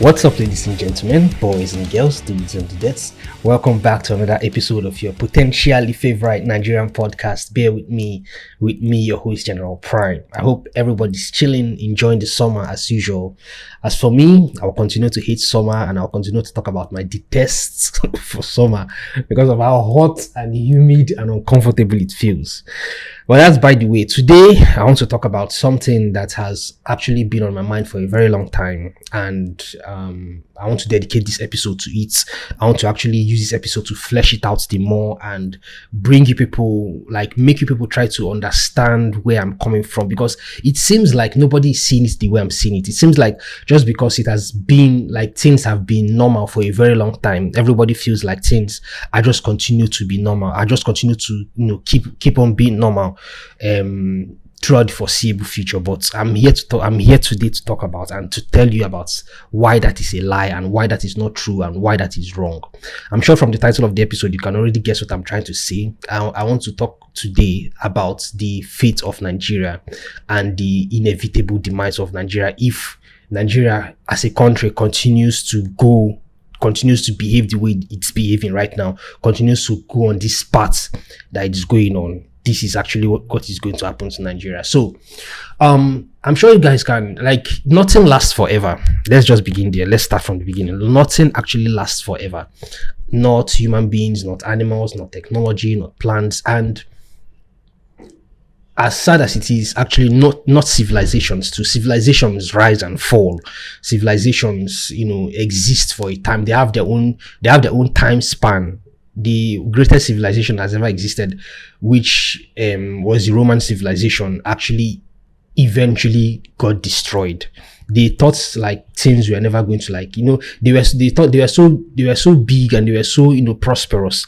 What's up, ladies and gentlemen, boys and girls, dudes and dudettes? Welcome back to another episode of your potentially favorite Nigerian podcast. Bear with me, your host, General Prime. I hope everybody's chilling, enjoying the summer as usual. As for me, I'll continue to hate summer and I'll continue to talk about my detests for summer because of how hot and humid and uncomfortable it feels. Well, that's by the way. Today, I want to talk about something that has actually been on my mind for a very long time, and I want to dedicate this episode to it. I want to actually use this episode to flesh it out the more and bring you people, make you people try to understand where I'm coming from, because it seems like nobody is seeing it the way I'm seeing it. It seems like just because it has been like things have been normal for a very long time, everybody feels like things are just continue to be normal. I just continue to keep on being normal throughout the foreseeable future. But I'm here today to talk about and to tell you about why that is a lie and why that is not true and why that is wrong. I'm sure from the title of the episode you can already guess what I'm trying to say. I want to talk today about the fate of Nigeria and the inevitable demise of Nigeria if Nigeria as a country continues to behave the way it's behaving right now, continues to go on this path that it is going on. This is actually what is going to happen to Nigeria. So, I'm sure you guys can, nothing lasts forever. Let's just begin there. Let's start from the beginning. Nothing actually lasts forever. Not human beings, not animals, not technology, not plants. And as sad as it is, actually not civilizations too. Civilizations rise and fall. Civilizations, exist for a time. They have their own time span. The greatest civilization has ever existed, which was the Roman civilization, actually eventually got destroyed. They thought things were never going to they thought they were so big and they were so prosperous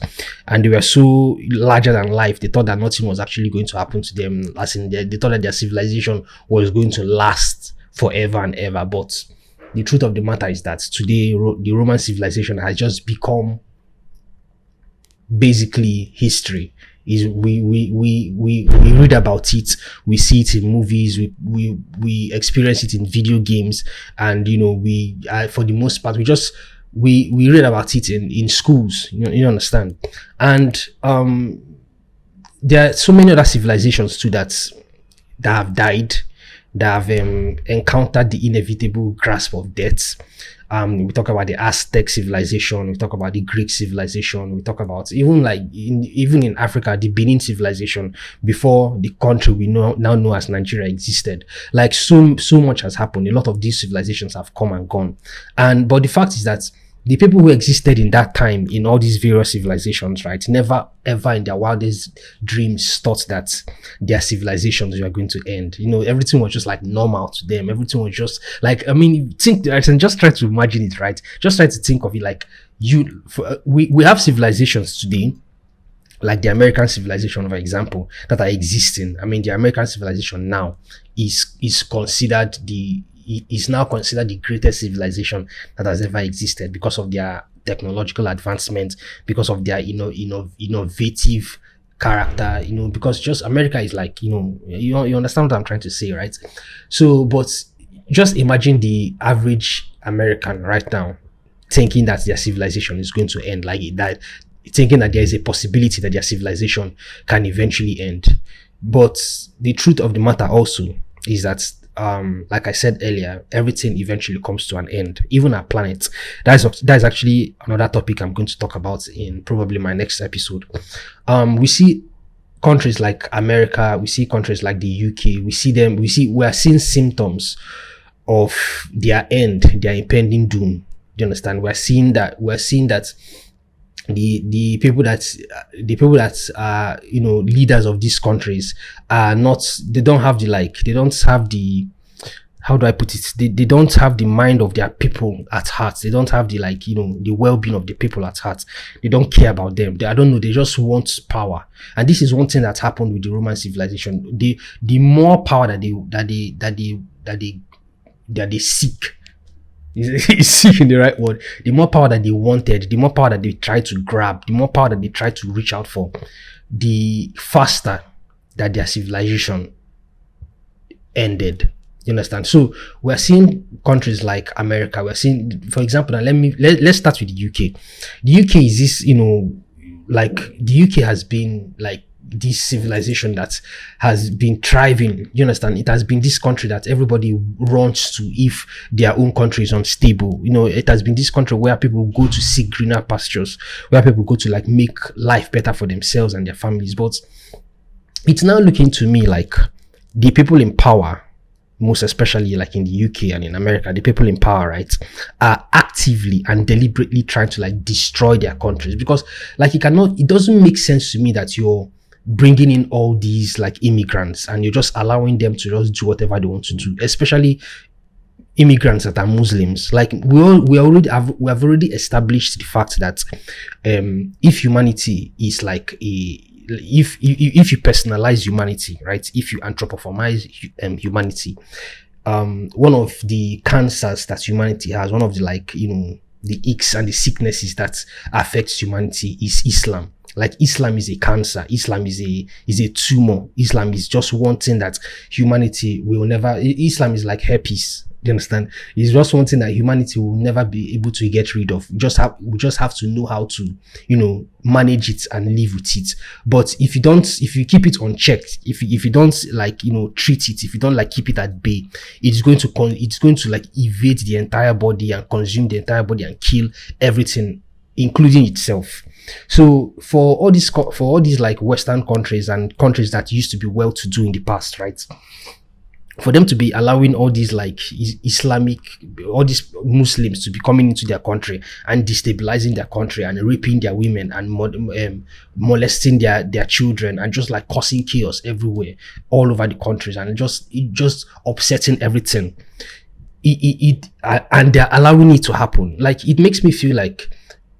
and they were so larger than life. They thought that nothing was actually going to happen to them, as in they thought that their civilization was going to last forever and ever. But the truth of the matter is that today the Roman civilization has just become basically history. Is we read about it, we see it in movies, we experience it in video games, and we for the most part we read about it in schools. You understand? And there are so many other civilizations too that have died, that have encountered the inevitable grasp of death. We talk about the Aztec civilization, we talk about the Greek civilization, we talk about even in Africa, the Benin civilization, before the country we now know as Nigeria existed. So much has happened. A lot of these civilizations have come and gone. But the fact is that the people who existed in that time in all these various civilizations, right, never ever in their wildest dreams thought that their civilizations were going to end. Everything was just normal to them. Everything was just just try to imagine it, right? Just try to think of it we have civilizations today, like the American civilization, for example, that are existing. The American civilization now is now considered the greatest civilization that has ever existed because of their technological advancement, because of their innovative character, because just America is you understand what I'm trying to say, right? So, but just imagine the average American right now thinking that their civilization is going to end, thinking that there is a possibility that their civilization can eventually end. But the truth of the matter also is that like I said earlier, everything eventually comes to an end, even our planet. That is actually another topic I'm going to talk about in probably my next episode. We see countries like America, we see countries like the UK, we are seeing symptoms of their end, their impending doom. Do you understand? We're seeing that the people that are leaders of these countries are not, they don't have the how do I put it, they don't have the mind of their people at heart. They don't have the the well-being of the people at heart. They don't care about them. I don't know, they just want power. And this is one thing that happened with the Roman civilization. The more power that they seek, is seeking the right word, the more power that they wanted, the more power that they tried to grab, the more power that they tried to reach out for, the faster that their civilization ended. You understand? So we're seeing countries like America. We're seeing, for example, now let's start with the UK. The UK is this, like the UK has been like this civilization that has been thriving. You understand? It has been this country that everybody runs to if their own country is unstable. It has been this country where people go to seek greener pastures, where people go to like make life better for themselves and their families. But it's now looking to me like the people in power, most especially like in the UK and in America, the people in power, right, are actively and deliberately trying to like destroy their countries, because like it doesn't make sense to me that you're bringing in all these like immigrants and you're just allowing them to just do whatever they want to do, especially immigrants that are Muslims. Like we have already established the fact that if humanity is like if you personalize humanity, right, if you anthropomorphize humanity, one of the cancers that humanity has, one of the like the aches and the sicknesses that affects humanity is Islam. Like Islam is a cancer. Islam is a tumor. Islam is just one thing that humanity will never. Islam is like herpes. Do you understand? It's just one thing that humanity will never be able to get rid of. We just have to know how to, manage it and live with it. But if you keep it unchecked, if you don't like, treat it, if you don't like keep it at bay, it's going to like evade the entire body and consume the entire body and kill everything, including itself. So for all these like Western countries and countries that used to be well to do in the past, right, for them to be allowing all these like all these Muslims to be coming into their country and destabilizing their country and raping their women and molesting their children and just like causing chaos everywhere, all over the countries, and just upsetting everything, and they're allowing it to happen. Like, it makes me feel like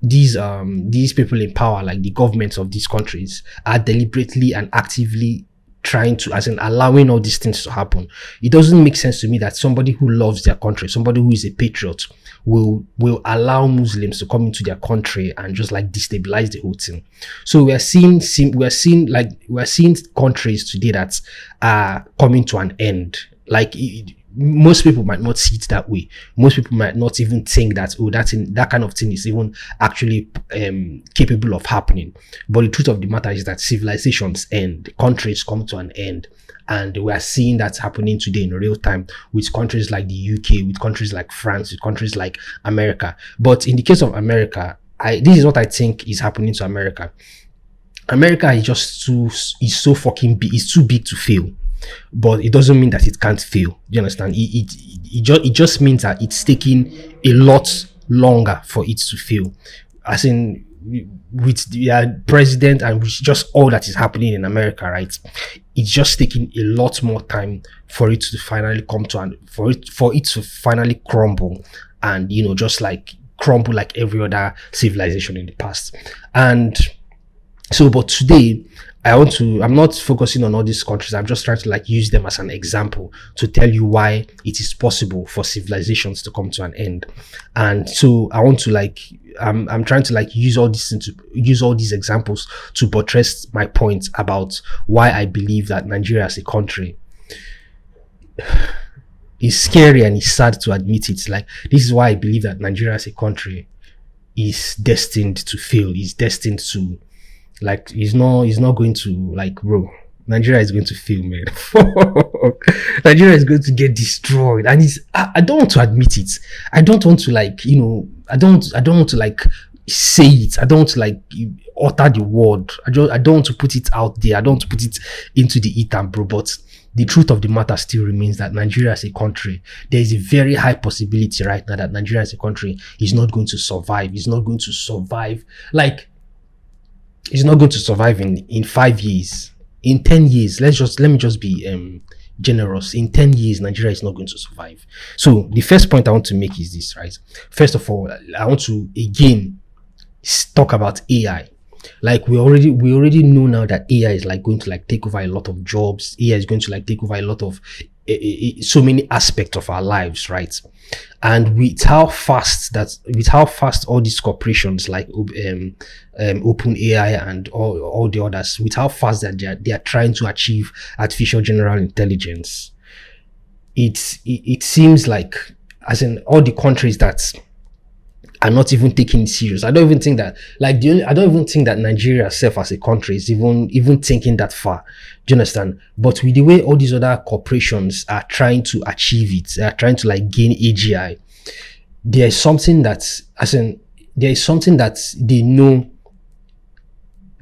these people in power, like the governments of these countries, are deliberately and actively trying to, as in allowing all these things to happen. It doesn't make sense to me that somebody who loves their country, somebody who is a patriot, will allow Muslims to come into their country and just like destabilize the whole thing. So we're seeing countries today that are coming to an end. Like, most people might not see it that way. Most people might not even think that, that kind of thing is even actually capable of happening. But the truth of the matter is that civilizations end, countries come to an end, and we are seeing that happening today in real time with countries like the UK, with countries like France, with countries like America. But in the case of America, this is what I think is happening to America. America is just so fucking big. It's too big to fail. But it doesn't mean that it can't fail. You understand? It just means that it's taking a lot longer for it to fail. As in, with the president and with just all that is happening in America, right? It's just taking a lot more time for it to finally come to, and for it to finally crumble, and just like crumble like every other civilization in the past. And so, but today, I'm not focusing on all these countries. I'm just trying to like use them as an example to tell you why it is possible for civilizations to come to an end. And so I want to like, I'm trying to like use all these examples to buttress my point about why I believe that Nigeria as a country is scary, and it's sad to admit it. Like, this is why I believe that Nigeria as a country is destined to fail, is destined to, like, he's not going to, like, bro, Nigeria is going to fail, man. Nigeria is going to get destroyed, and I don't want to admit it. I don't want to like, I don't want to like say it. I don't want to like utter the word. I don't want to put it out there. I don't want to put it into the ether, bro. But the truth of the matter still remains that Nigeria as a country, there is a very high possibility right now that Nigeria as a country is not going to survive. It's not going to survive. Like, it's not going to survive in 5 years, in 10 years. Let me just be generous. In 10 years, Nigeria is not going to survive. So the first point I want to make is this, right? First of all, I want to again talk about AI. Like, we already know now that AI is like going to like take over a lot of jobs. AI is going to like take over a lot of so many aspects of our lives, right? And with how fast all these corporations like OpenAI and all the others, with how fast that they are trying to achieve artificial general intelligence, it seems like, as in all the countries that are not even taking it serious. I don't even think that, like, I don't even think that Nigeria itself as a country is even thinking that far. Do you understand? But with the way all these other corporations are trying to achieve it, they are trying to like gain AGI. There is something that, as in, there is something that they know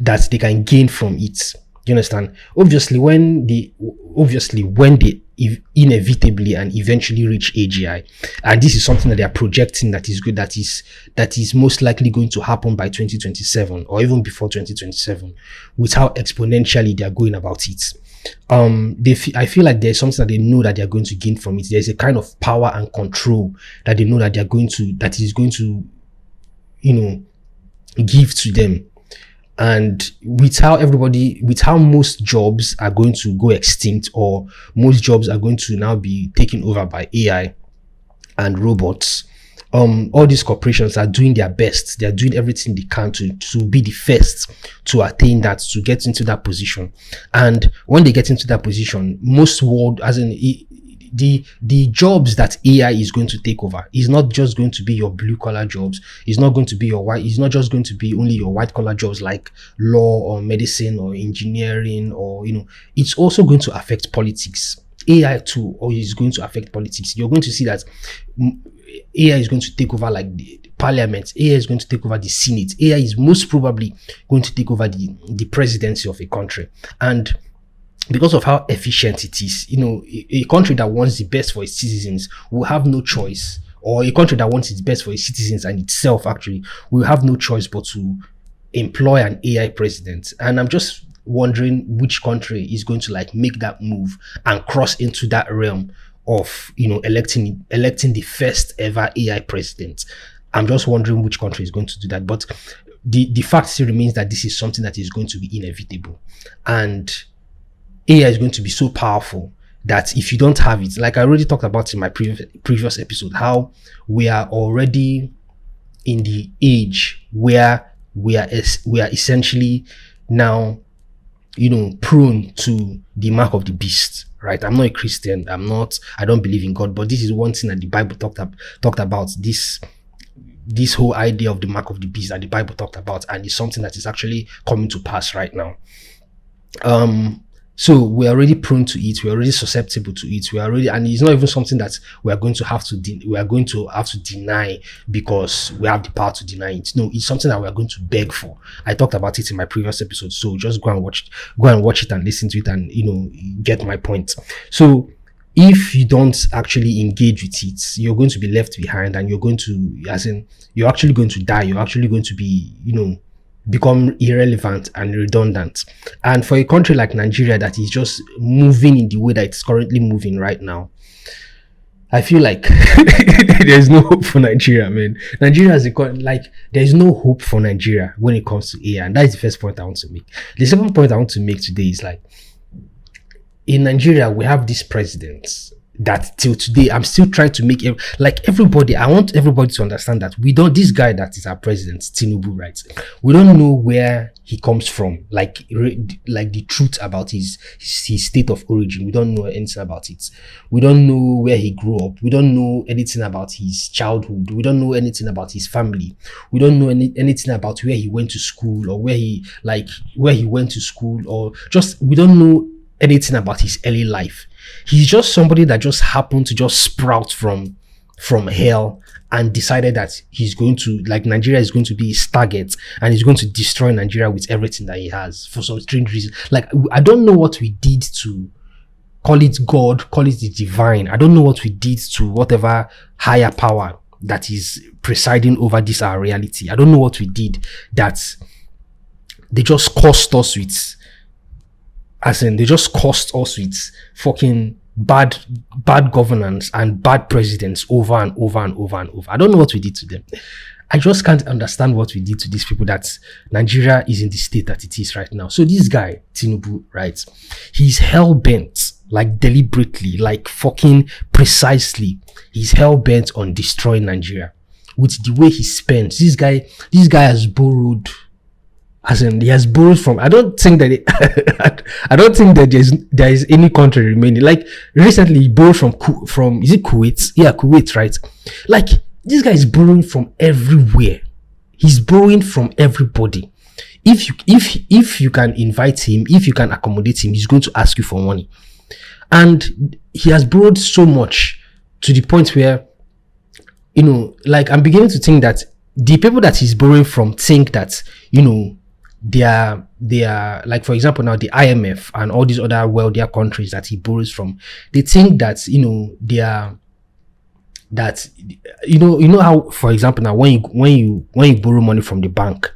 that they can gain from it. You understand? Obviously when they inevitably and eventually reach AGI, and this is something that they are projecting that is good, that is most likely going to happen by 2027 or even before 2027, with how exponentially they are going about it. I feel like there's something that they know that they are going to gain from it. There's a kind of power and control that they know that that is going to, you know, give to them. And with how most jobs are going to go extinct, or most jobs are going to now be taken over by AI and robots, all these corporations are doing their best. They're doing everything they can to be the first to attain that, to get into that position. And when they get into that position, most world, as in the jobs that AI is going to take over is not just going to be your blue collar jobs. It's not going to be your white. It's not just going to be only your white collar jobs like law or medicine or engineering, or, you know, it's also going to affect politics. AI too, or is going to affect politics. You're going to see that AI is going to take over like the parliament. AI is going to take over the Senate. AI is most probably going to take over the presidency of a country. And because of how efficient it is, you know, a country that wants the best for its citizens will have no choice, or a country that wants its best for its citizens and itself actually will have no choice but to employ an AI president. And I'm just wondering which country is going to like make that move and cross into that realm of, you know, electing the first ever AI president. I'm just wondering which country is going to do that. But the fact still remains that this is something that is going to be inevitable. And AI is going to be so powerful that if you don't have it, like I already talked about in my previous episode, how we are already in the age where we are essentially now, you know, prone to the mark of the beast, right? I'm not a Christian. I don't believe in God, but this is one thing that the Bible talked about, this whole idea of the mark of the beast that the Bible talked about, and it's something that is actually coming to pass right now. So we're already prone to it. We're already susceptible to it. And it's not even something that we are going to have to deny because we have the power to deny it. No, it's something that we are going to beg for. I talked about it in my previous episode. So just go and watch it and listen to it, and, you know, get my point. So if you don't actually engage with it, you're going to be left behind, and you're actually going to die. You're actually going to be, you know, become irrelevant and redundant. And for a country like Nigeria that is just moving in the way that it's currently moving right now, I feel like there's no hope for Nigeria, man. Nigeria is there's no hope for Nigeria when it comes to AI, and that is the first point I want to make. The second point I want to make today is, like, in Nigeria we have these presidents that till today I'm still trying to make everybody. I want everybody to understand that this guy that is our president, Tinubu, right? We don't know where he comes from, like the truth about his state of origin. We don't know anything about it. We don't know where he grew up. We don't know anything about his childhood. We don't know anything about his family. We don't know anything about where he went to school, or where he went to school, or just, we don't know anything about his early life. He's just somebody that just happened to just sprout from hell and decided that he's going to, like, Nigeria is going to be his target, and he's going to destroy Nigeria with everything that he has for some strange reason. Like, I don't know what we did to, call it God, call it the divine. I don't know what we did to whatever higher power that is presiding over this our reality. I don't know what we did that they just cursed us with. They just cursed us with fucking bad governance and bad presidents over and over and over and over. I don't know what we did to them. I just can't understand what we did to these people that Nigeria is in the state that it is right now. So this guy, Tinubu, right, he's hell-bent, like deliberately, like fucking precisely, he's hell-bent on destroying Nigeria with the way he spends. This guy has borrowed As in, he has borrowed from. I don't think that. I don't think that there is any country remaining. Like recently, he borrowed from is it Kuwait? Yeah, Kuwait, right? Like this guy is borrowing from everywhere. He's borrowing from everybody. If you can invite him, if you can accommodate him, he's going to ask you for money. And he has borrowed so much to the point where, like I'm beginning to think that the people that he's borrowing from think that, they are like, for example, now the IMF and all these other wealthier countries that he borrows from, they think that, they are that, how, for example, now when you borrow money from the bank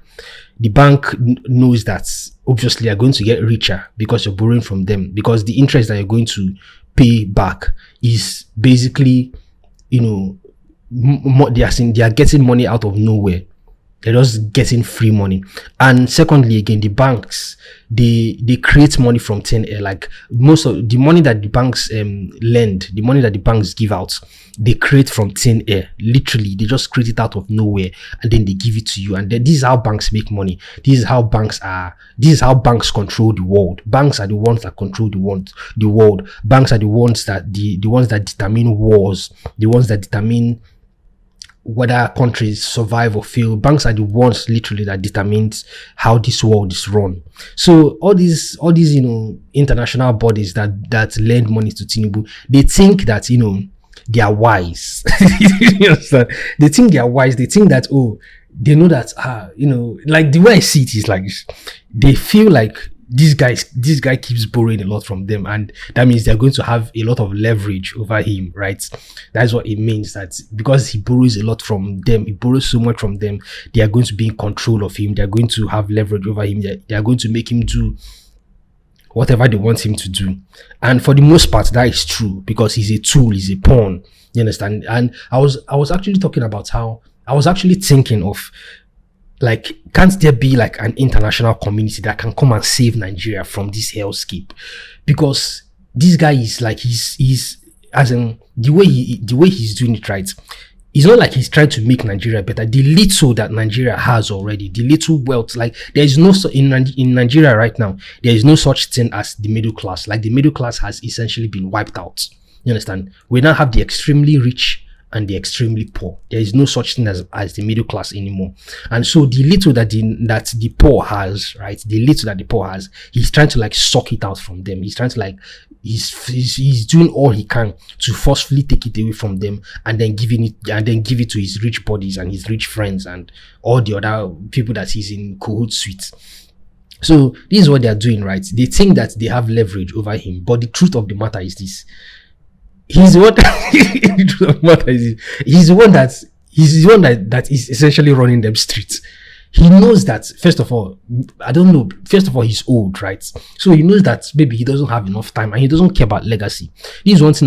knows that obviously you're going to get richer because you're borrowing from them, because the interest that you're going to pay back is basically, they are getting money out of nowhere. They're just getting free money. And secondly, again, the banks, they create money from thin air. Like most of the money that the banks lend, the money that the banks give out, they create from thin air. Literally, they just create it out of nowhere and then they give it to you. And then this is how banks make money. This is how banks control the world. Banks are the ones that control the world. Banks are the ones that the ones that determine wars, the ones that determine whether countries survive or fail. Banks are the ones literally that determines how this world is run. So all these international bodies that lend money to Tinubu, they think that they are wise. You understand? They think they are wise. They think that they know that like the way I see it is like this. They feel like this guy keeps borrowing a lot from them, and that means they're going to have a lot of leverage over him, right? That's what it means, that because he borrows a lot from them, he borrows so much from them, they are going to be in control of him. They're going to have leverage over him. They are going to make him do whatever they want him to do. And for the most part, that is true, because he's a tool, he's a pawn. You understand? And I was actually talking about how I was actually thinking of, like, can't there be like an international community that can come and save Nigeria from this hellscape? Because this guy is like, he's as in the way he's doing it, right? It's not like he's trying to make Nigeria better. The little that Nigeria has already, the little wealth, like there is no in Nigeria right now, there is no such thing as the middle class. Like the middle class has essentially been wiped out. You understand? We now have the extremely rich and the extremely poor. There is no such thing as the middle class anymore. And so the little that the poor has, right? The little that the poor has, he's trying to like suck it out from them. He's trying to like, he's doing all he can to forcefully take it away from them and then give it to his rich buddies and his rich friends and all the other people that he's in cahoots with. So this is what they're doing, right? They think that they have leverage over him, but the truth of the matter is this: he's the one that is essentially running them streets. He knows that, first of all, he's old, right? So he knows that maybe he doesn't have enough time and he doesn't care about legacy. This is one thing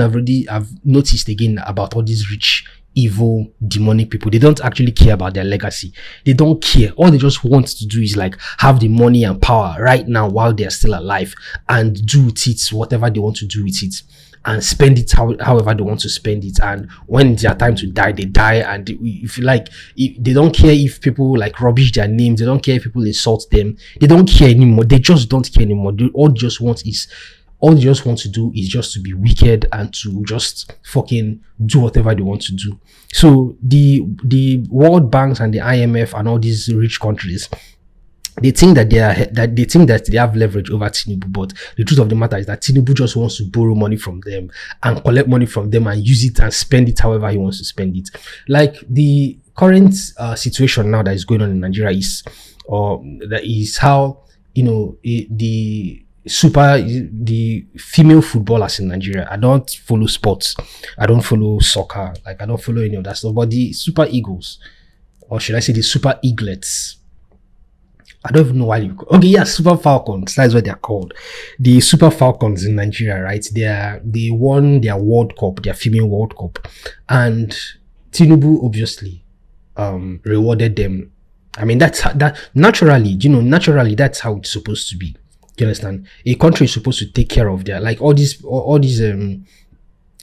I've noticed again about all these rich, evil, demonic people. They don't actually care about their legacy. They don't care. All they just want to do is like have the money and power right now while they're still alive and do with it whatever they want to do with it. And spend it however they want to spend it. And when it's their time to die, they die. And if you like, they don't care if people like rubbish their names. They don't care if people insult them. They don't care anymore. They just don't care anymore. All they just want to do is just to be wicked and to just fucking do whatever they want to do. So the World Banks and the IMF and all these rich countries, they think that they have leverage over Tinubu, but the truth of the matter is that Tinubu just wants to borrow money from them and collect money from them and use it and spend it however he wants to spend it. Like the current situation now that is going on in Nigeria is how the female footballers in Nigeria. I don't follow sports, I don't follow soccer, like I don't follow any of that stuff. But the Super Eagles, or should I say the Super Eaglets? I don't even know why Super Falcons. That's what they're called. The Super Falcons in Nigeria, right? They won their World Cup, their female World Cup, and Tinubu obviously rewarded them. I mean, naturally that's how it's supposed to be. Do you understand? A country is supposed to take care of their, like all these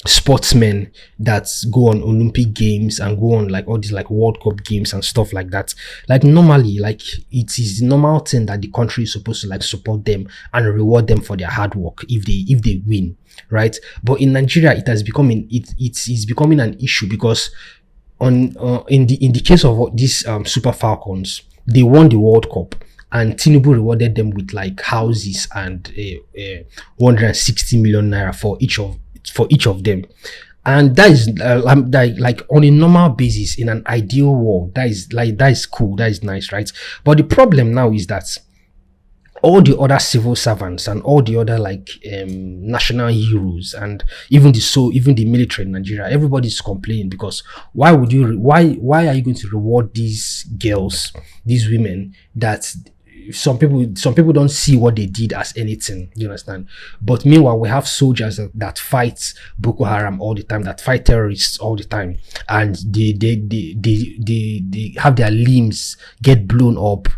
sportsmen that go on Olympic games and go on like all these like World Cup games and stuff like that. Like normally, like it is the normal thing that the country is supposed to like support them and reward them for their hard work if they win, right? But in Nigeria, it has become it is becoming an issue because on in the case of these Super Falcons, they won the World Cup, and Tinubu rewarded them with like houses and 160 million naira for each of them. And that is like on a normal basis in an ideal world, that is cool, that is nice, right? But the problem now is that all the other civil servants and all the other like national heroes and even the military in Nigeria, everybody's complaining because why are you going to reward these girls, these women that some people don't see what they did as anything, you understand? But meanwhile, we have soldiers that fight Boko Haram all the time, that fight terrorists all the time, and they have their limbs get blown up.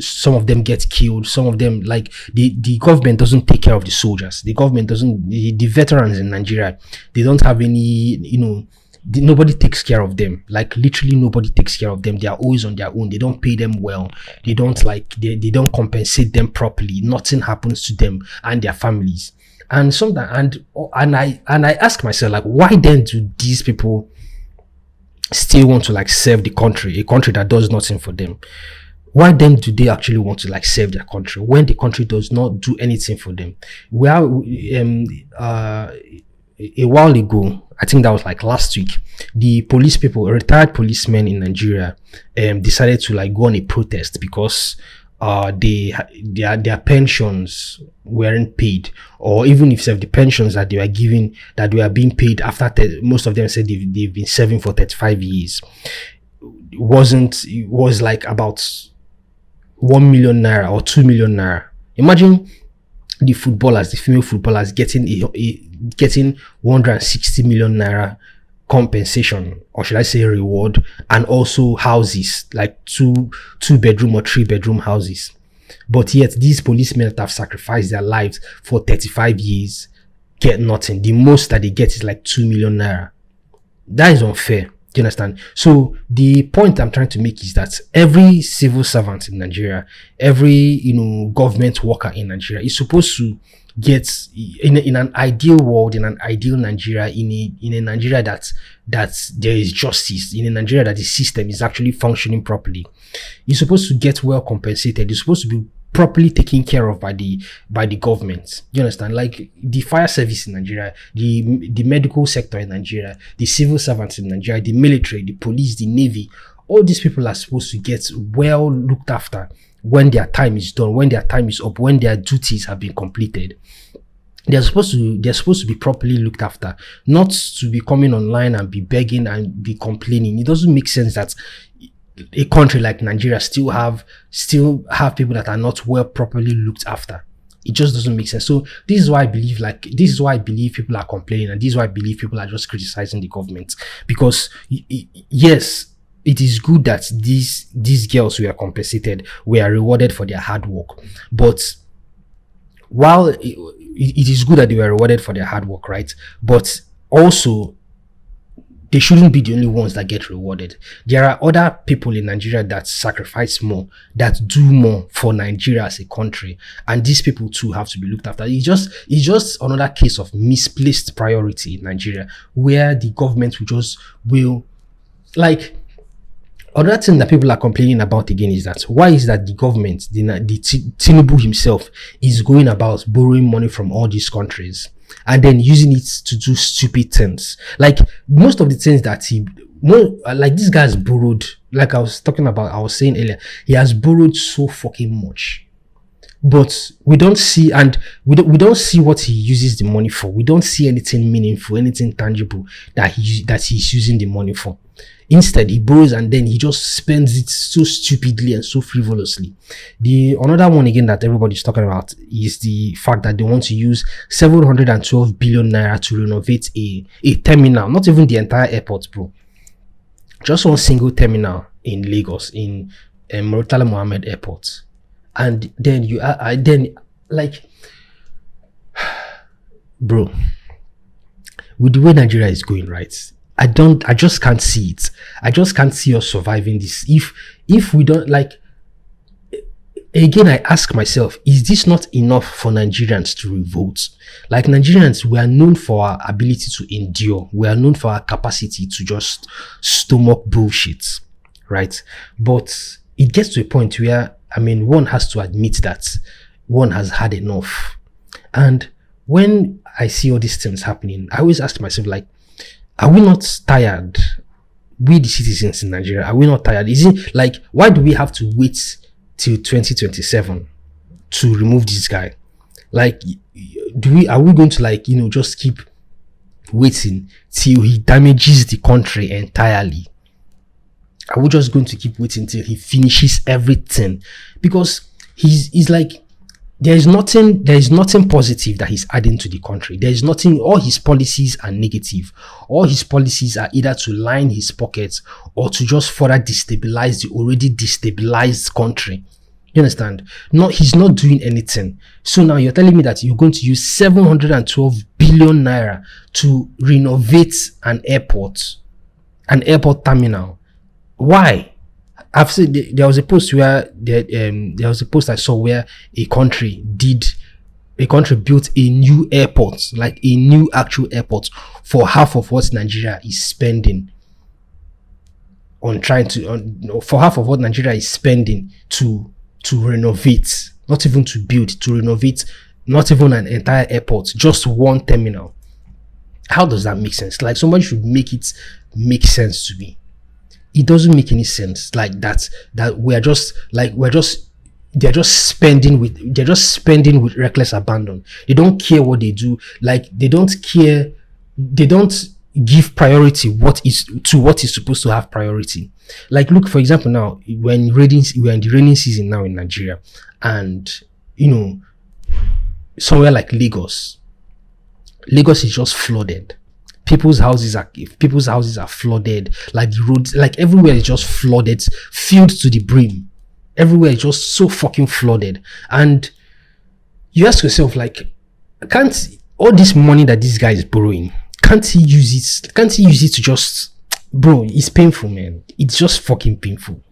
Some of them get killed, some of them like the government doesn't take care of the soldiers, the government doesn't the veterans in Nigeria, they don't have any, nobody takes care of them. Like literally nobody takes care of them. They are always on their own. They don't pay them well. They don't they don't compensate them properly. Nothing happens to them and their families. And sometimes and I ask myself, like, why then do these people still want to like serve the country, a country that does nothing for them? Why then do they actually want to like serve their country when the country does not do anything for them? Well, a while ago, I think that was like last week, the police people, retired policemen in Nigeria, decided to like go on a protest because their pensions weren't paid, or even if the pensions that they were giving, that they were being paid after most of them said they've been serving for 35 years, it was like about 1 million naira or 2 million naira. Imagine the female footballers getting getting 160 million naira compensation, or should I say reward, and also houses, like two bedroom or 3 bedroom houses. But yet these policemen that have sacrificed their lives for 35 years get nothing. The most that they get is like 2 million naira. That is unfair. Do you understand? So the point I'm trying to make is that every civil servant in Nigeria, every government worker in Nigeria is supposed to get, in an ideal world, in an ideal Nigeria, in a Nigeria that there is justice, in a Nigeria that the system is actually functioning properly. You're supposed to get well compensated. You're supposed to be properly taken care of by the government. You understand? Like the fire service in Nigeria, the medical sector in Nigeria, the civil servants in Nigeria, the military, the police, the navy, all these people are supposed to get well looked after when their time is done, when their time is up, when their duties have been completed. They're supposed to be properly looked after, not to be coming online and be begging and be complaining. It doesn't make sense that a country like Nigeria still have people that are not well properly looked after. It just doesn't make sense. So this is why I believe people are complaining, and this is why I believe people are just criticizing the government. Because yes, it is good that these girls were compensated, were rewarded for their hard work. But while it is good that they were rewarded for their hard work, right? But also, they shouldn't be the only ones that get rewarded. There are other people in Nigeria that sacrifice more, that do more for Nigeria as a country, and these people too have to be looked after. It's just another case of misplaced priority in Nigeria, where the government will like. Another thing that people are complaining about again is that why is that the government, the Tinubu himself, is going about borrowing money from all these countries and then using it to do stupid things. Like most of the things that like this guy has borrowed, like I was saying earlier, he has borrowed so fucking much. But we don't see what he uses the money for. We don't see anything meaningful, anything tangible that he's using the money for. Instead, he borrows and then he just spends it so stupidly and so frivolously. The another one again that everybody's talking about is the fact that they want to use 712 billion naira to renovate a terminal, not even the entire airport, bro. Just one single terminal in Lagos, in Murtala Mohammed Airport. And then like, bro, with the way Nigeria is going, right? I just can't see it. I just can't see us surviving this. If we don't, like, again, I ask myself, is this not enough for Nigerians to revolt? Like, Nigerians, we are known for our ability to endure. We are known for our capacity to just stomach bullshit, right? But it gets to a point where, I mean, one has to admit that one has had enough. And when I see all these things happening, I always ask myself, like, are we not tired? We, the citizens in Nigeria, are we not tired? Is it like, why do we have to wait till 2027 to remove this guy? Like, are we going to, like, just keep waiting till he damages the country entirely? Are we just going to keep waiting till he finishes everything? Because he's like, there is nothing positive that he's adding to the country. There is nothing. All his policies are negative. All his policies are either to line his pockets or to just further destabilize the already destabilized country. You understand? No, he's not doing anything. So now you're telling me that you're going to use 712 billion naira to renovate an airport terminal. Why? I've said there was a post where there was a post I saw where a country built a new airport, like a new actual airport, for half of what Nigeria is spending for half of what Nigeria is spending to renovate, not even to build, to renovate, not even an entire airport, just one terminal. How does that make sense? Like, somebody should make it make sense to me. It doesn't make any sense. Like, that they're just spending with reckless abandon. They don't care what they do. Like, they don't give priority what is supposed to have priority. Like, look, for example, now we're in the rainy season now in Nigeria, and somewhere like Lagos is just flooded. People's houses are flooded. Like, the roads, like, everywhere is just flooded, filled to the brim. Everywhere is just so fucking flooded. And you ask yourself, like, can't all this money that this guy is borrowing, can't he use it to just, bro, it's painful, man. It's just fucking painful.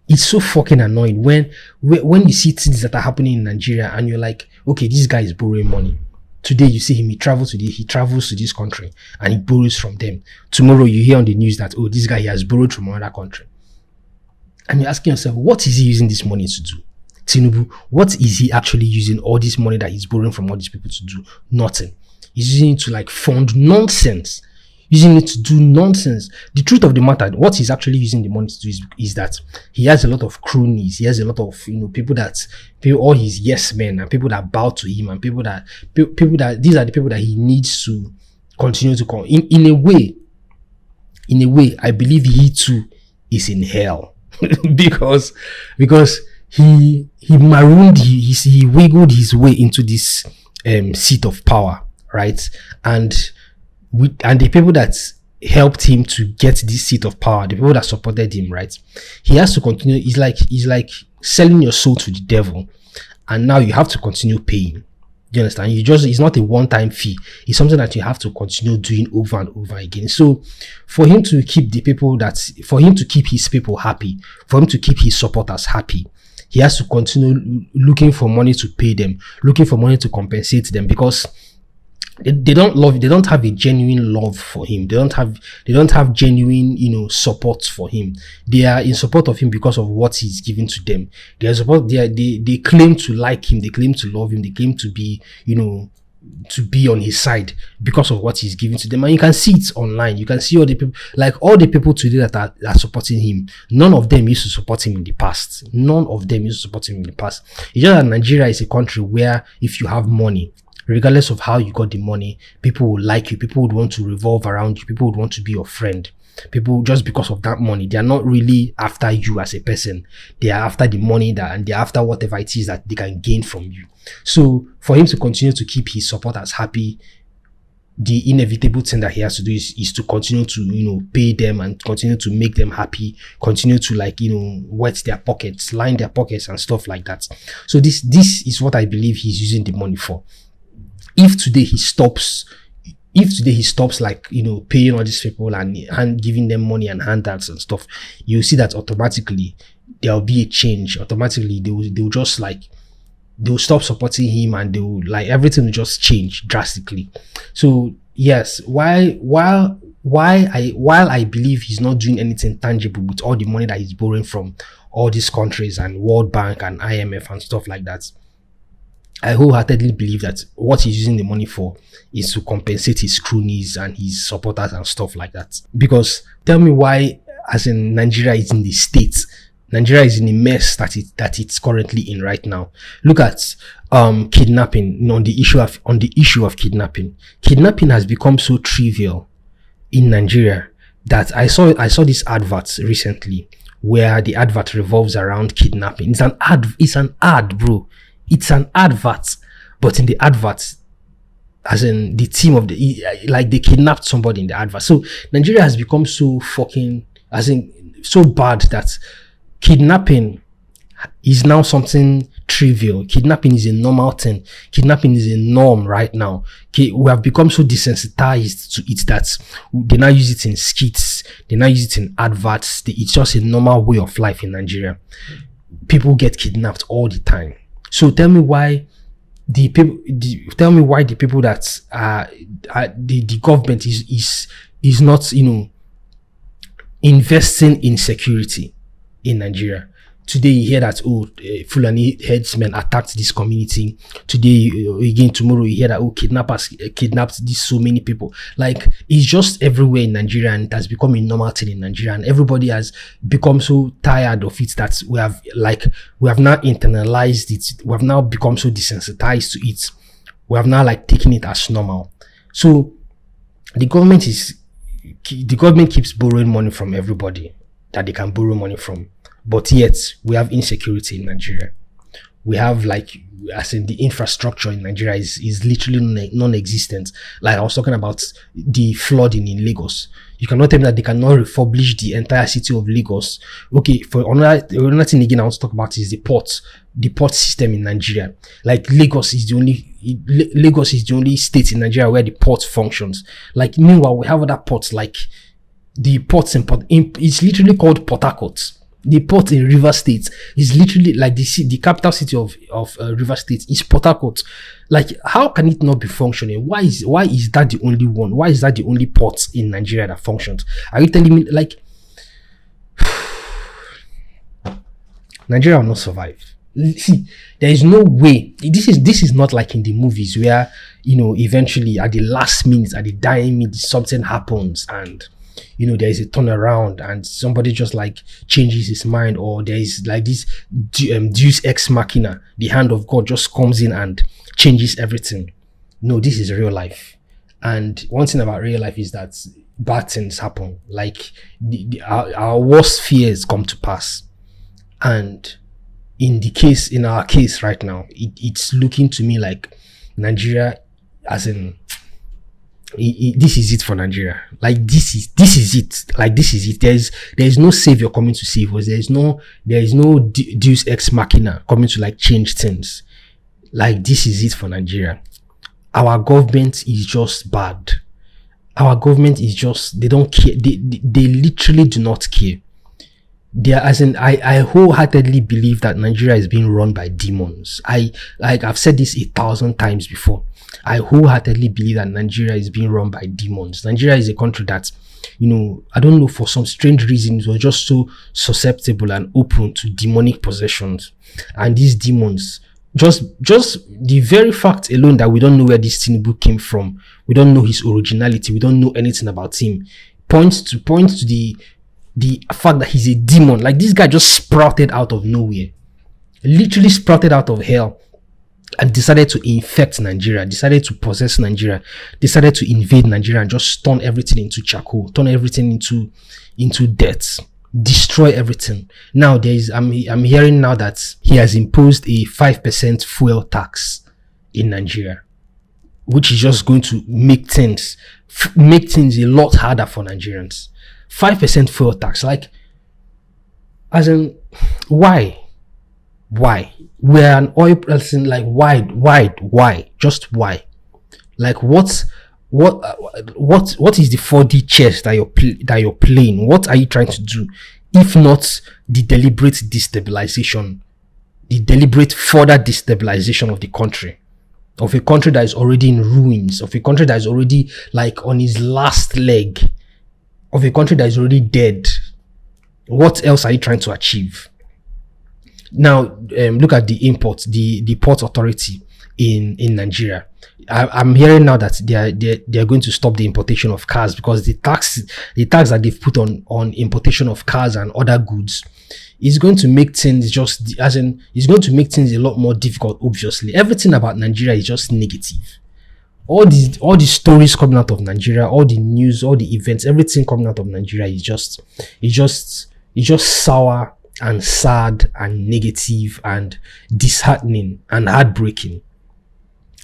It's so fucking annoying when you see things that are happening in Nigeria and you're like, okay, this guy is borrowing money. Today you see him, he travels to this country and he borrows from them. Tomorrow you hear on the news that, oh, this guy, he has borrowed from another country. And you're asking yourself, what is he using this money to do? Tinubu, what is he actually using all this money that he's borrowing from all these people to do? Nothing. He's using it to, like, fund nonsense. Using it to do nonsense. The truth of the matter, what he's actually using the money to do is that he has a lot of cronies. He has a lot of people, all his yes men, and people that bow to him, and people that these are the people that he needs to continue to call. In a way, I believe he too is in hell because he marooned, he wiggled his way into this seat of power, right? And the people that helped him to get this seat of power, the people that supported him, right? He has to continue. He's like selling your soul to the devil, and now you have to continue paying. Do you understand? It's not a one-time fee. It's something that you have to continue doing over and over again. So for him to keep his people happy, for him to keep his supporters happy, he has to continue looking for money to pay them, looking for money to compensate them, because they don't have a genuine love for him. They don't have genuine, support for him. They are in support of him because of what he's giving to them. They claim to like him, they claim to love him, they claim to be, to be on his side because of what he's giving to them. And you can see it online. You can see all the people today that are supporting him. None of them used to support him in the past. It's just that Nigeria is a country where if you have money, regardless of how you got the money, people will like you. People would want to revolve around you. People would want to be your friend. People, just because of that money, they are not really after you as a person. They are after the money and they are after whatever it is that they can gain from you. So for him to continue to keep his supporters happy, the inevitable thing that he has to do is to continue to, pay them and continue to make them happy, continue to wet their pockets, line their pockets and stuff like that. So this is what I believe he's using the money for. If today he stops if today he stops, like, paying all these people and giving them money and handouts and stuff, you see that automatically there'll be a change. Automatically they'll just like, they'll stop supporting him, and they'll like, everything will just change drastically. So yes, while I believe he's not doing anything tangible with all the money that he's borrowing from all these countries and World Bank and IMF and stuff like that, I wholeheartedly believe that what he's using the money for is to compensate his cronies and his supporters and stuff like that. Because tell me why, as in, Nigeria is in the state, Nigeria is in the mess that it's currently in right now. Look at kidnapping. On the issue of kidnapping. Kidnapping has become so trivial in Nigeria that I saw this advert recently where the advert revolves around kidnapping. It's an ad, bro. It's an advert, but in the advert, as in the team of like, they kidnapped somebody in the advert. So Nigeria has become so fucking, as in, so bad that kidnapping is now something trivial. Kidnapping is a normal thing. Kidnapping is a norm right now. Okay, we have become so desensitized to it that they now use it in skits. They now use it in adverts. It's just a normal way of life in Nigeria. People get kidnapped all the time. So tell me why the people that the government is not investing in security in Nigeria. Today you hear that, Fulani headsmen attacked this community. Today again, tomorrow you hear that, kidnappers kidnapped this so many people. Like, it's just everywhere in Nigeria, and it has become a normal thing in Nigeria, and everybody has become so tired of it that we have now internalized it. We have now become so desensitized to it. We have now like taken it as normal. So the government keeps borrowing money from everybody that they can borrow money from. But yet, we have insecurity in Nigeria. We have, like, as in, the infrastructure in Nigeria is literally non-existent. Like, I was talking about the flooding in Lagos. You cannot tell me that they cannot refurbish the entire city of Lagos. Okay, for another thing again I want to talk about is the port system in Nigeria. Like, Lagos is the only state in Nigeria where the port functions. Like, meanwhile, we have other ports, like the ports it's literally called Port Harcourt. The port in River State is literally like the capital city of River State is Port Harcourt. Like, how can it not be functioning? Why is that the only one? Why is that the only port in Nigeria that functions? Are you telling me, like, Nigeria will not survive? See, there is no way. This is not like in the movies where, eventually at the last minute, at the dying minute, something happens and there is a turnaround and somebody just like changes his mind, or there is like this Deus ex machina, the hand of God just comes in and changes everything. No, this is real life. And one thing about real life is that bad things happen. Like, our worst fears come to pass. And in our case right now, it's looking to me like Nigeria, as in, this is it for Nigeria. Like, this is it. Like, this is it. There is no savior coming to save us. There is no Deus ex machina coming to like change things. Like, this is it for Nigeria. Our government is just bad. Our government is just, they don't care. They literally do not care. I wholeheartedly believe that Nigeria is being run by demons. I've said this 1,000 times before. I wholeheartedly believe that Nigeria is being run by demons. Nigeria is a country that, I don't know, for some strange reasons, was just so susceptible and open to demonic possessions. And these demons, just the very fact alone that we don't know where this Tinubu came from, we don't know his originality, we don't know anything about him, points to the fact that he's a demon. Like, this guy just sprouted out of nowhere, literally sprouted out of hell, and decided to infect Nigeria, decided to possess Nigeria, decided to invade Nigeria and just turn everything into charcoal, turn everything into death, destroy everything. Now I'm hearing now that he has imposed a 5% fuel tax in Nigeria, which is just going to make things a lot harder for Nigerians. 5% fuel tax, like, as in, why? We're an oil person, like, why? Just why? Like, what What is the 4D chess that you're playing? What are you trying to do, if not the deliberate destabilization, the deliberate further destabilization of the country, of a country that is already in ruins, of a country that is already like on its last leg, of a country that is already dead? What else are you trying to achieve? Now, look at the port authority in Nigeria. I'm hearing now that they are going to stop the importation of cars, because the tax that they've put on importation of cars and other goods is going to make things just, as in, it's going to make things a lot more difficult. Obviously, everything about Nigeria is just negative. All the stories coming out of Nigeria, all the news, all the events, everything coming out of Nigeria is just sour and sad and negative and disheartening and heartbreaking.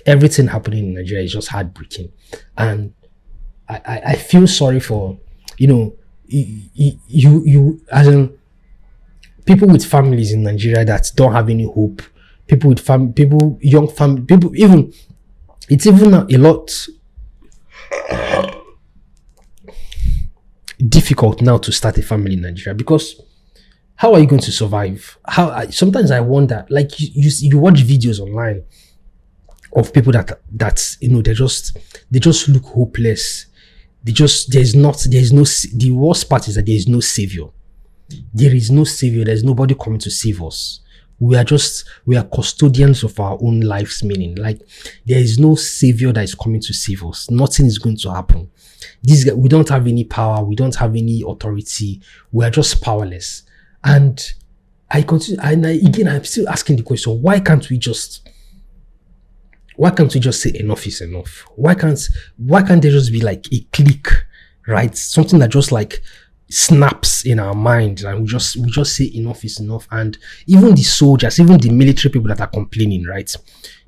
Everything happening in Nigeria is just heartbreaking, and I feel sorry for, you as in, people with families in Nigeria that don't have any hope. People with people, young family, people, even, it's even a lot difficult now to start a family in Nigeria, because how are you going to survive? Sometimes I wonder, like, you watch videos online of people that they just look hopeless. The worst part is that there is no savior. There is no savior. There's nobody coming to save us. We are custodians of our own life's meaning. Like, there is no savior that is coming to save us. Nothing is going to happen. We don't have any power. We don't have any authority. We are just powerless. And I'm still asking the question: why can't we just say enough is enough? Why can't there just be like a click, right? Something that just like snaps in our minds, and we just say enough is enough. And even the soldiers, even the military people that are complaining, right?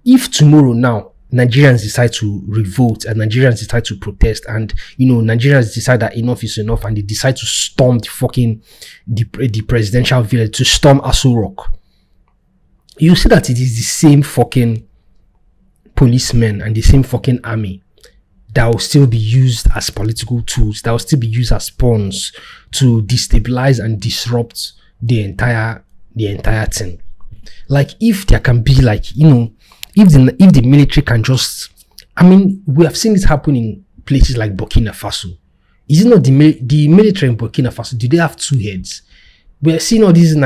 If tomorrow now Nigerians decide to revolt and Nigerians decide to protest, and Nigerians decide that enough is enough, and they decide to storm the presidential village, to storm Aso Rock, you see that it is the same fucking policemen and the same fucking army that will still be used as political tools, that will still be used as pawns to destabilize and disrupt the entire thing. Like, if there can be, like, if the military can just, we have seen this happen in places like Burkina Faso. Is it not the military in Burkina Faso? Do they have two heads? We are seeing all these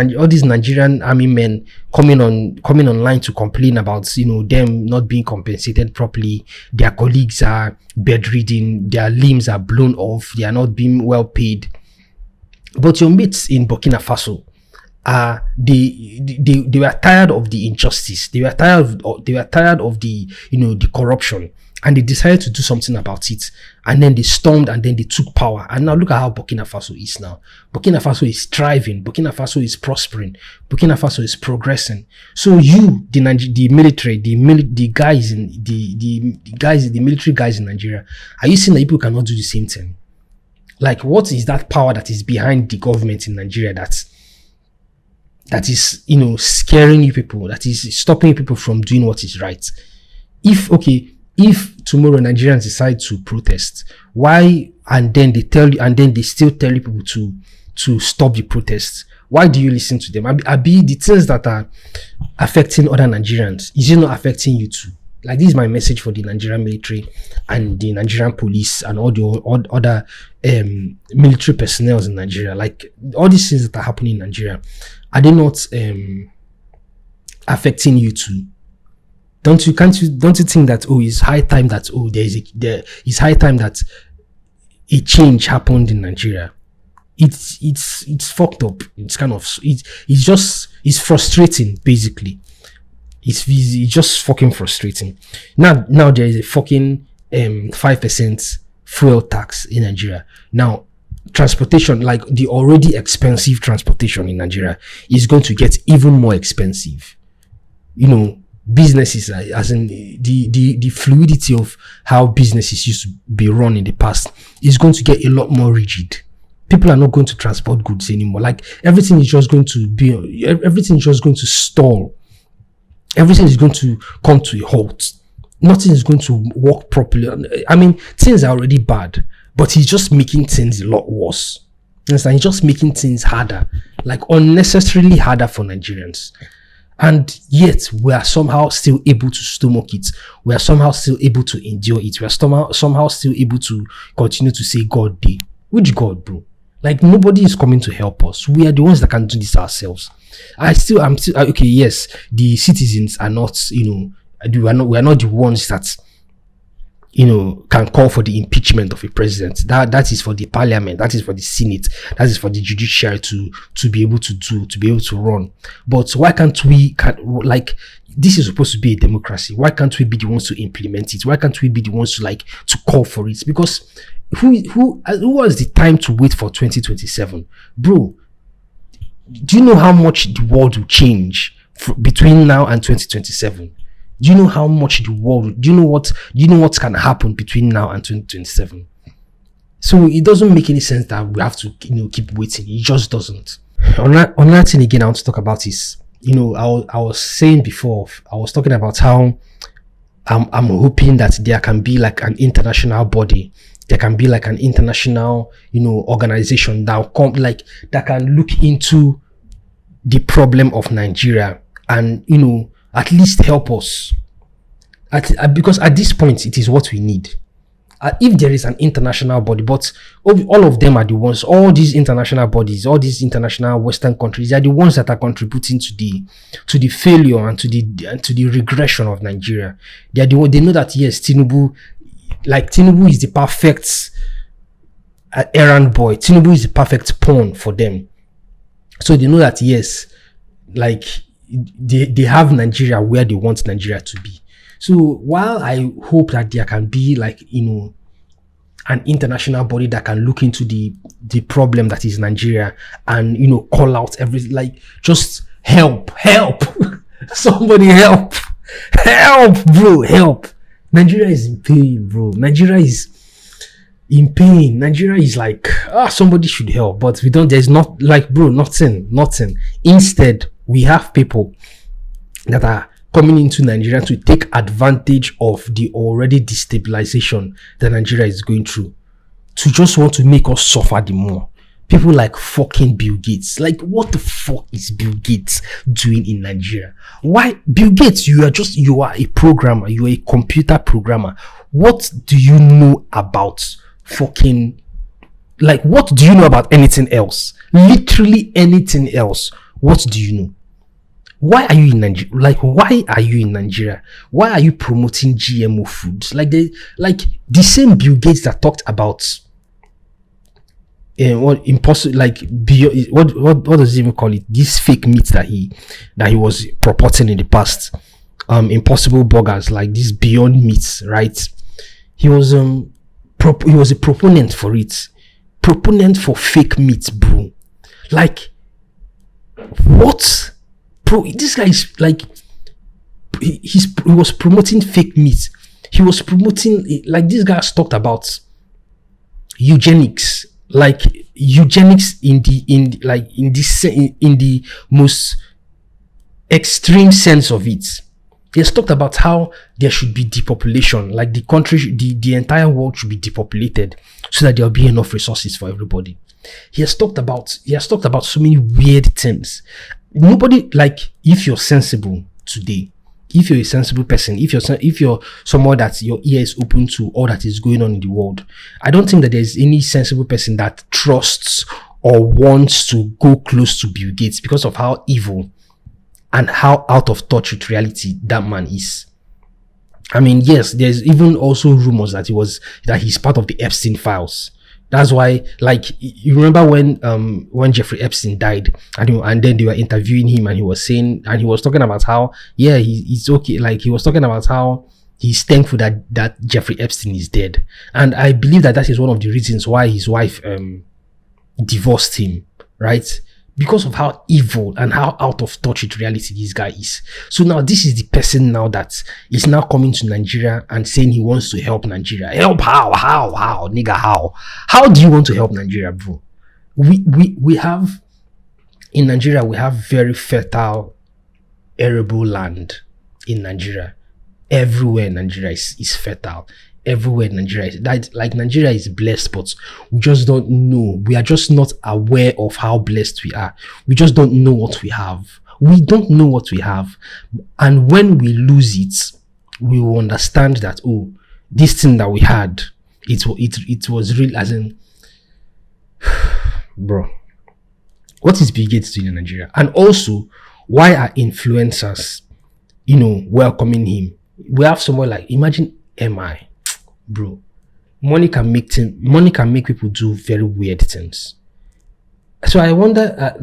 Nigerian army men coming online to complain about them not being compensated properly. Their colleagues are bedridden, their limbs are blown off, they are not being well paid. But your mates in Burkina Faso, they were tired of the injustice. They were tired of the corruption, and they decided to do something about it. And then they stormed, and then they took power. And now look at how Burkina Faso is now. Burkina Faso is thriving. Burkina Faso is prospering. Burkina Faso is progressing. So you, the military, the military guys in Nigeria, are you seeing that people cannot do the same thing? Like, what is that power that is behind the government in Nigeria that is scaring you people, that is stopping people from doing what is right? If tomorrow Nigerians decide to protest, why, and then they still tell people to stop the protests, why do you listen to them? The things that are affecting other Nigerians, is it not affecting you too? Like, this is my message for the Nigerian military and the Nigerian police and all the other military personnel in Nigeria. Like, all these things that are happening in Nigeria, are they not affecting you too? Don't you think that it's high time that it's high time that a change happened in Nigeria? It's fucked up. It's kind of it's frustrating, basically. It's just fucking frustrating. Now there is a fucking 5% fuel tax in Nigeria. Now, transportation, like the already expensive transportation in Nigeria, is going to get even more expensive. Businesses, as in the fluidity of how businesses used to be run in the past, is going to get a lot more rigid. People are not going to transport goods anymore. Like, everything is just going to stall. Everything is going to come to a halt. nothing is going to work properly. I mean, things are already bad, but he's just making things a lot worse. Understand? He's just making things harder, like unnecessarily harder for Nigerians. And yet we are somehow still able to stomach it. We are somehow still able to endure it. We are somehow still able to continue to say God day. Which God, bro? Like, nobody is coming to help us. We are the ones that can do this ourselves. I'm still okay. Yes, the citizens are not, we are not the ones that, can call for the impeachment of a president. That is for the parliament, that is for the Senate, that is for the judiciary to be able to do, to be able to run. But why can't we, like, this is supposed to be a democracy? Why can't we be the ones to implement it? Why can't we be the ones to call for it? Because who has the time to wait for 2027, bro? Do you know how much the world will change between now and 2027? Do you know how much the world? Do you know what can happen between now and 2027? So it doesn't make any sense that we have to, keep waiting. It just doesn't. Another thing again I want to talk about is, I was saying before, I was talking about how I'm hoping that there can be like an international body. There can be like an international, organization that can look into the problem of Nigeria and, at least help us. Because at this point, it is what we need. If there is an international body, but all of them are the ones, all these international bodies, all these international Western countries, they are the ones that are contributing to the failure and to the regression of Nigeria. They know that, yes, Tinubu is the perfect errand boy. Tinubu is the perfect pawn for them. So they know that, yes, like, they have Nigeria where they want Nigeria to be. So while I hope that there can be like, an international body that can look into the problem that is Nigeria and, call out just help, somebody help, bro, help. Nigeria is in pain, bro. Nigeria is in pain. Nigeria is like, somebody should help, but there's not, like, bro, nothing. Instead, we have people that are coming into Nigeria to take advantage of the already destabilization that Nigeria is going through, to just want to make us suffer the more. People like fucking Bill Gates. Like, what the fuck is Bill Gates doing in Nigeria? Why, Bill Gates, you are a programmer, you are a computer programmer. What do you know about fucking, like, what do you know about anything else? Literally anything else. What do you know? Why are you in Nigeria? Why are you in Nigeria? Why are you promoting GMO foods? Like the same Bill Gates that talked about what impossible, like, what does he even call it? This fake meat that he was purporting in the past. Impossible burgers, like this Beyond Meats, right? He was a proponent for it. Proponent for fake meat, bro. Like, what? Bro, this guy is like, he was promoting fake meat. He was promoting, like, this guy has talked about eugenics, like eugenics in the most extreme sense of it. He has talked about how there should be depopulation, like the country, the entire world should be depopulated so that there will be enough resources for everybody. He has talked about so many weird things. Nobody, like, if you're sensible today, if you're a sensible person, if you're someone that your ear is open to all that is going on in the world, I don't think that there's any sensible person that trusts or wants to go close to Bill Gates because of how evil and how out of touch with reality that man is. I mean, yes, there's even also rumors that he's part of the Epstein files. That's why, like, you remember when Jeffrey Epstein died, and then they were interviewing him, and he was talking about how, yeah, he's okay. Like, he was talking about how he's thankful that Jeffrey Epstein is dead, and I believe that is one of the reasons why his wife divorced him, right? Because of how evil and how out of touch with reality this guy is. So now this is the person now that is now coming to Nigeria and saying he wants to help Nigeria. Help how, nigga, how? How do you want to help Nigeria, bro? We have, in Nigeria, we have very fertile, arable land in Nigeria. everywhere in Nigeria is fertile. Everywhere in Nigeria like Nigeria is blessed, but we just don't know. We are just not aware of how blessed we are. We just don't know what we have. We don't know what we have. And when we lose it, we will understand that, oh, this thing that we had, it was real, as in, bro, what is Bill Gates doing in Nigeria? And also, why are influencers, welcoming him? We have someone like, imagine MI, bro. Money can make people do very weird things. So I wonder,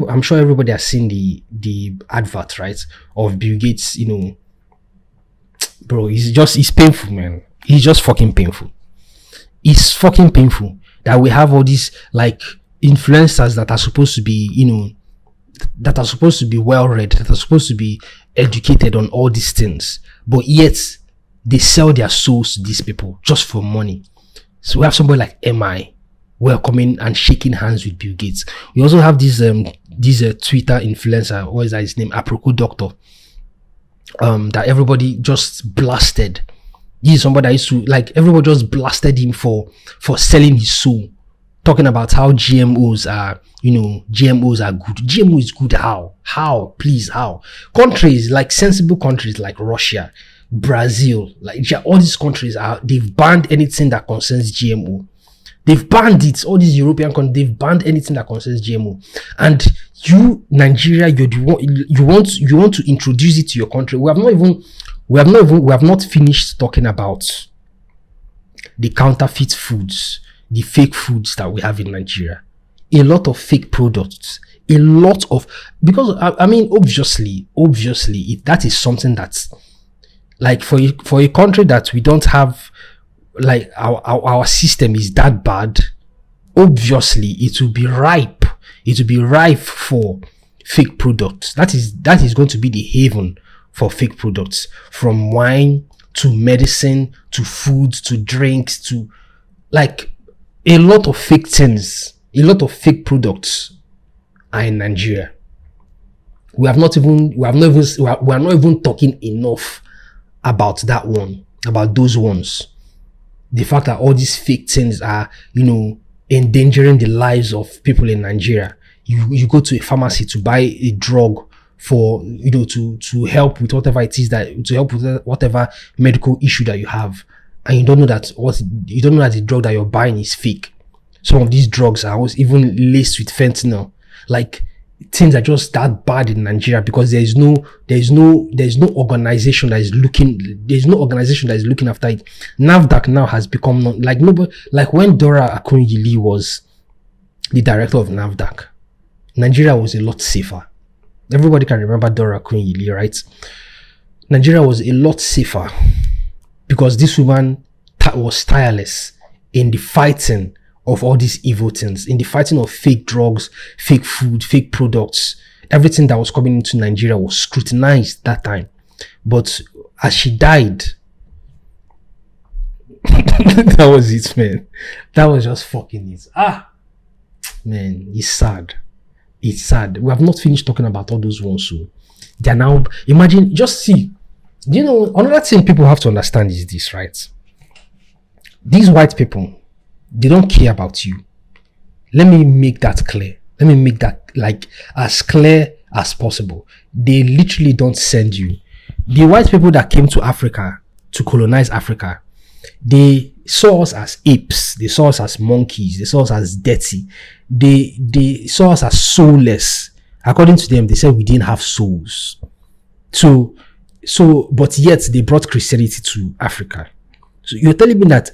I'm sure everybody has seen the advert, right, of Bill Gates. Bro, it's painful, man. It's just fucking painful. It's fucking painful that we have all these like influencers that are supposed to be, that are supposed to be well read, that are supposed to be educated on all these things, but yet they sell their souls to these people just for money. So we have somebody like MI welcoming and shaking hands with Bill Gates. We also have this Twitter influencer, what is that his name, Aproko Doctor, that everybody just blasted. He's somebody that used to, like, everybody just blasted him for selling his soul, talking about how GMOs are good. GMO is good. How? Please, how? Countries, like sensible countries like Russia, Brazil, like all these countries they've banned anything that concerns GMO. They've banned it. All these European countries, they've banned anything that concerns GMO. And you, Nigeria, you want to introduce it to your country. We have not finished talking about the counterfeit foods, the fake foods that we have in Nigeria. A lot of fake products. Because I mean, obviously, that is something that's like for a country that we don't have, like our system is that bad. Obviously, it will be ripe. It will be ripe for fake products. That is going to be the haven for fake products, from wine to medicine to food to drinks to like a lot of fake things, a lot of fake products are in Nigeria. We are not even talking enough about those ones. The fact that all these fake things are, endangering the lives of people in Nigeria. You go to a pharmacy to buy a drug for, to help with whatever it is to help with whatever medical issue that you have, and you don't know that the drug that you're buying is fake. Some of these drugs are even laced with fentanyl. Like, things are just that bad in Nigeria because there's no organization that is looking after it. NAFDAC now has become nobody, like when Dora Akunyili was the director of NAFDAC, Nigeria was a lot safer. Everybody can remember Dora Akunyili, right? Nigeria was a lot safer because this woman was tireless in the fighting of all these evil things, in the fighting of fake drugs, fake food, fake products. Everything that was coming into Nigeria was scrutinized that time. But as she died, that was it, man. That was just fucking it. Man, it's sad. It's sad. We have not finished talking about all those ones. So they're now, imagine, just see. Another thing people have to understand is this, right? These white people, they don't care about you. Let me make that clear. Let me make that like as clear as possible. They literally don't send you. The white people that came to Africa to colonize Africa, they saw us as apes. They saw us as monkeys. They saw us as dirty. They saw us as soulless. According to them, they said we didn't have souls. So, but yet they brought Christianity to Africa. So you're telling me that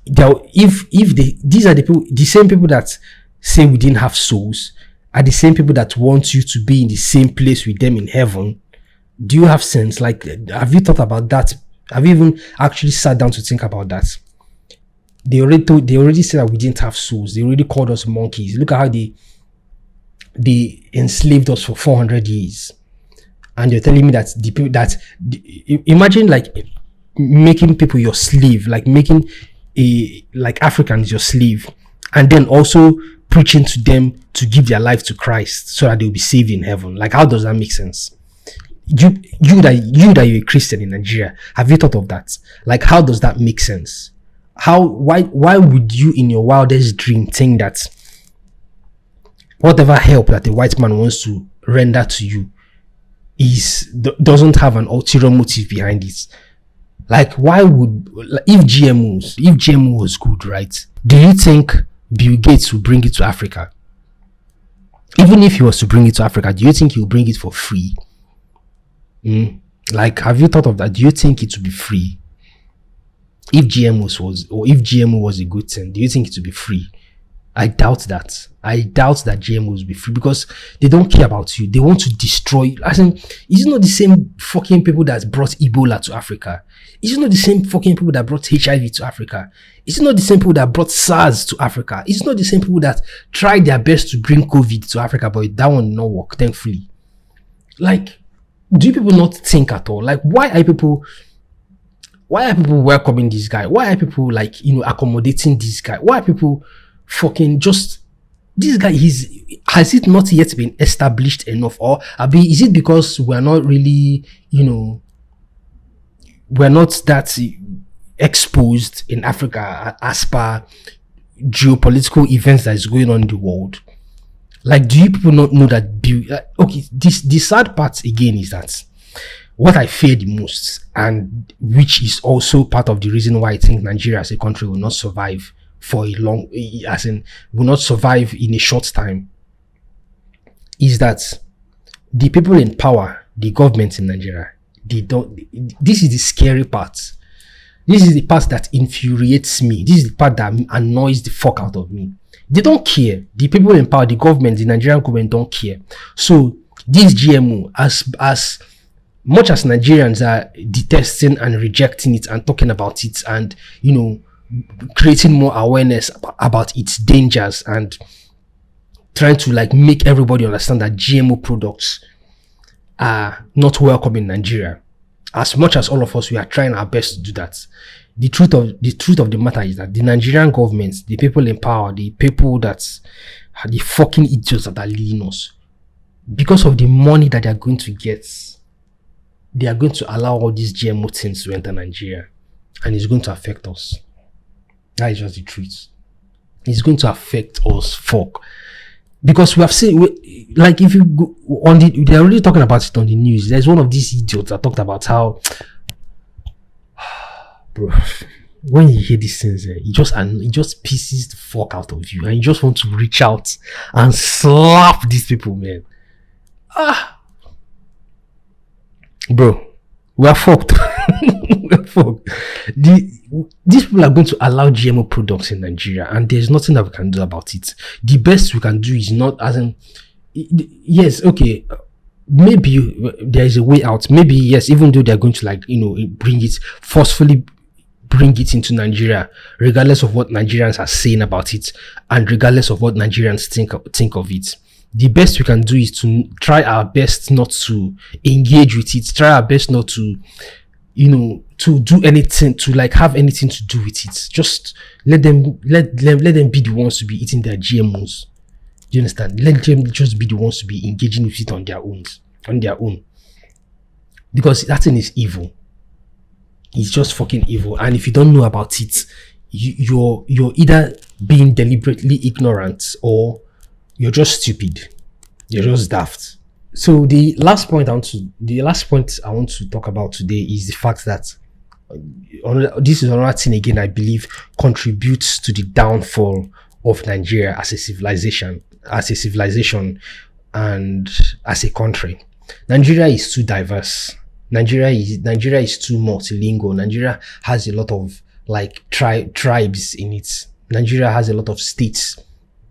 these are the same people that say we didn't have souls are the same people that want you to be in the same place with them in heaven? Do you have sense? Like, have you thought about that? Have you even actually sat down to think about that? They already said that we didn't have souls. They already called us monkeys. Look at how they enslaved us for 400 years. And you're telling me that the people imagine like making people your slave, like making Africans your slave, and then also preaching to them to give their life to Christ so that they'll be saved in heaven. Like, how does that make sense? you that you're a Christian in Nigeria, have you thought of that? Like, how does that make sense? Why would you in your wildest dream think that whatever help that the white man wants to render to you doesn't have an ulterior motive behind it? Like, why would, if GMO was good, right? Do you think Bill Gates will bring it to Africa? Even if he was to bring it to Africa, do you think he will bring it for free? Like, have you thought of that? Do you think it would be free? If GMO was a good thing, do you think it would be free? I doubt that. I doubt that GMOs will be free, because they don't care about you. They want to destroy you. I think it's not the same fucking people that brought Ebola to Africa. It's not the same fucking people that brought HIV to Africa. It's not the same people that brought SARS to Africa. It's not the same people that tried their best to bring COVID to Africa, but that one did not work, thankfully. Like, do you people not think at all? Like, why are people welcoming this guy? Why are people, like, accommodating this guy? Why are people fucking just, this guy, has it not yet been established enough? Or is it because we're not really, we're not that exposed in Africa as per geopolitical events that is going on in the world? Like, do you people not know that? Okay, the sad part again is that what I fear the most, and which is also part of the reason why I think Nigeria as a country will not survive for a long, will not survive in a short time, is that the people in power, the government in Nigeria, this is the scary part. This is the part that infuriates me. This is the part that annoys the fuck out of me. They don't care. The people in power, the government, the Nigerian government don't care. So this GMO, as much as Nigerians are detesting and rejecting it and talking about it and, creating more awareness about its dangers and trying to, like, make everybody understand that GMO products are not welcome in Nigeria. As much as all of us, we are trying our best to do that. The truth of the matter is that the Nigerian government, the people in power, the people that are the fucking idiots that are leading us, because of the money that they are going to get, they are going to allow all these GMO things to enter Nigeria, and it's going to affect us. That is just the truth. It's going to affect us, fuck. Because we have seen, like, if you go on they're already talking about it on the news. There's one of these idiots that talked about how, bro, when you hear these things, it just pisses the fuck out of you, and you just want to reach out and slap these people, man. Bro, we are fucked. We are fucked. These people are going to allow GMO products in Nigeria, and there's nothing that we can do about it. The best we can do is not, as in, yes, okay, maybe there is a way out. Maybe, yes, even though they're going to, like, forcefully bring it into Nigeria, regardless of what Nigerians are saying about it, and regardless of what Nigerians think of it. The best we can do is to try our best not to engage with it, try our best not to, to do anything, to, like, have anything to do with it. Just let them be the ones to be eating their GMOs. Do you understand? Let them just be the ones to be engaging with it on their own. Because that thing is evil. It's just fucking evil. And if you don't know about it, you're either being deliberately ignorant, or you're just stupid. You're just daft. So the last point I want to talk about today is the fact that this is another thing again I believe contributes to the downfall of Nigeria as a civilization, and as a country. Nigeria is too diverse. Nigeria is too multilingual. Nigeria has a lot of, like, tribes in it. Nigeria has a lot of states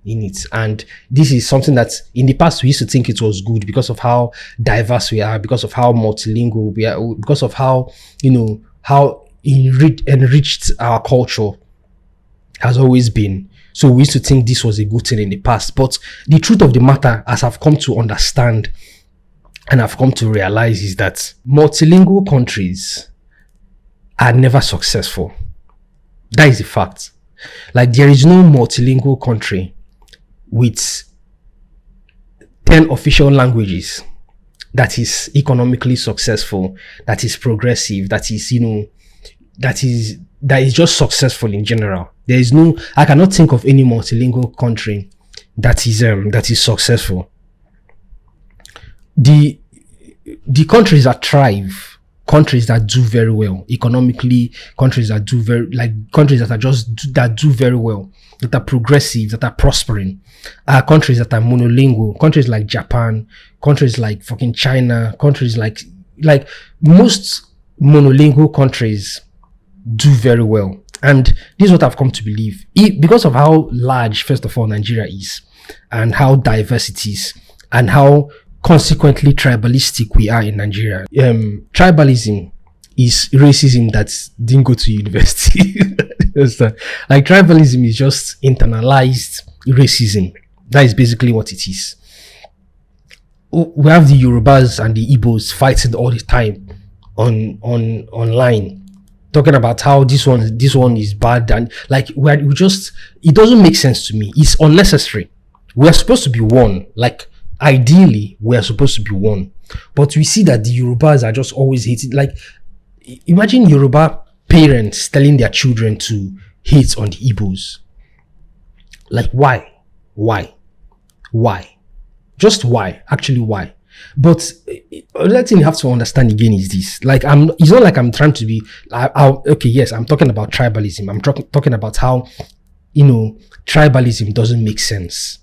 in it, and this is something that in the past we used to think it was good because of how diverse we are, because of how multilingual we are, because of how how enriched our culture has always been. So we used to think this was a good thing in the past, but the truth of the matter, as I've come to understand and I've come to realize, is that multilingual countries are never successful. That is a fact. Like, there is no multilingual country with 10 official languages that is economically successful, that is progressive, that is, that is just successful in general. There is no, I cannot think of any multilingual country that is successful. The countries that thrive, countries that do very well economically, countries that do very, like countries that are just that do very well, that are progressive, that are prospering, are countries that are monolingual, countries like Japan, countries like fucking China, countries like most monolingual countries do very well. And this is what I've come to believe. Because of how large, first of all, Nigeria is, and how diverse it is, and how consequently tribalistic we are in Nigeria. Tribalism is racism that didn't go to university. Like, tribalism is just internalized racism. That is basically what it is. We have the Yorubas and the Igbos fighting all the time online, talking about how this one is bad, and like we just, it doesn't make sense to me. It's unnecessary. We are supposed to be one. Like, ideally, we are supposed to be one, but we see that the Yorubas are just always hating. Like, imagine Yoruba parents telling their children to hate on the Igbos. Like, why? Just why? Actually, why? But another thing you have to understand again is this. Like, it's not like I'm trying to be. Okay, yes, I'm talking about tribalism. I'm talking about how, tribalism doesn't make sense.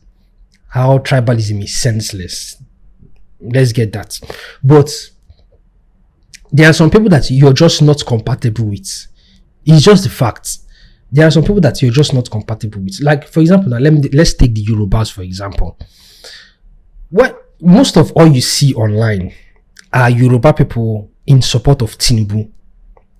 How tribalism is senseless. Let's get that. But there are some people that you're just not compatible with. It's just the fact. There are some people that you're just not compatible with. Like, for example, now let's take the Yorubas, for example. What most of all you see online are Yoruba people in support of Tinubu.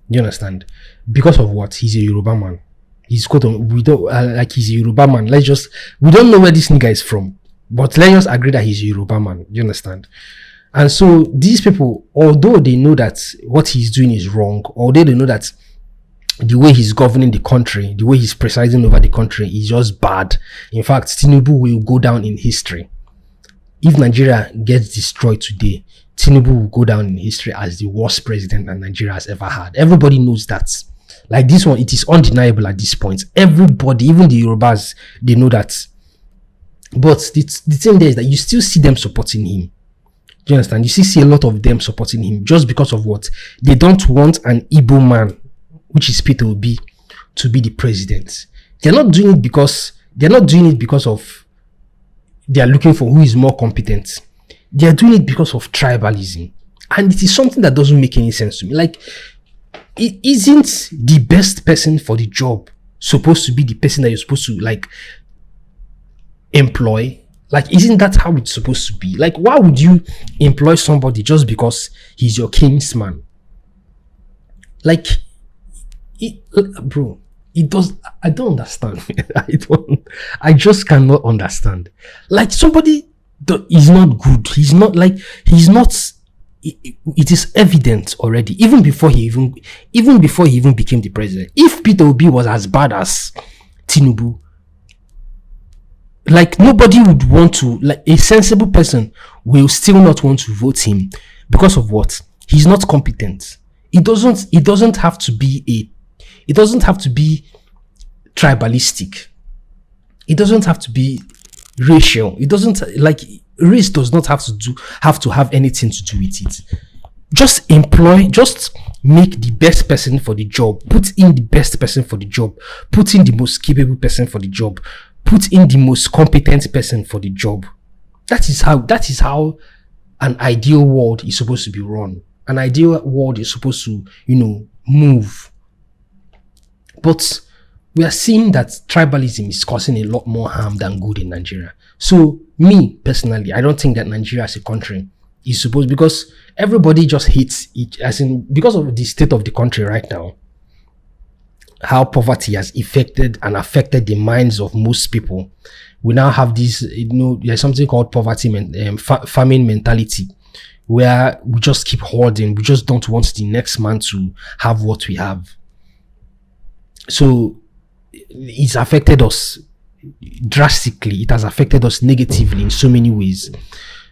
You understand? Because of what? He's a Yoruba man. He's he's a Yoruba man. We don't know where this nigga is from, but let's just agree that he's a Yoruba man. You understand? And so these people, although they know that what he's doing is wrong, although they know that the way he's governing the country, the way he's presiding over the country is just bad. In fact, Tinubu will go down in history. If Nigeria gets destroyed today, Tinubu will go down in history as the worst president that Nigeria has ever had. Everybody knows that. Like, this one, it is undeniable at this point. Everybody, even the Yorubas, they know that. But the thing there is that you still see them supporting him. Do you understand? You still see a lot of them supporting him just because of what? They don't want an Igbo man, which is Peter Obi, to be the president. They're not doing it because of they are looking for who is more competent. They are doing it because of tribalism. And it is something that doesn't make any sense to me. Like, it isn't the best person for the job supposed to be the person that you're supposed to, like, employ? Like, isn't that how it's supposed to be? Like, why would you employ somebody just because he's your kinsman? Like, bro, it does. I don't understand. I just cannot understand. Like, somebody is not good. He's not. It is evident already, even before he even became the president. If Peter Obi was as bad as Tinubu, like, nobody would want to. Like, a sensible person will still not want to vote him because of what? He's not competent. It doesn't have to be tribalistic. It doesn't have to be racial. It doesn't, like, race does not have to have anything to do with it. Just make the best person for the job. Put in the best person for the job. Put in the most capable person for the job. Put in the most competent person for the job. That is how an ideal world is supposed to be run. An ideal world is supposed to, move. But we are seeing that tribalism is causing a lot more harm than good in Nigeria. So, me personally, I don't think that Nigeria as a country is supposed, because everybody just hates it, as in, because of the state of the country right now, how poverty has affected the minds of most people. We now have this, there's something called famine mentality, where we just keep hoarding. We just don't want the next man to have what we have. So it's affected us drastically. It has affected us negatively in so many ways.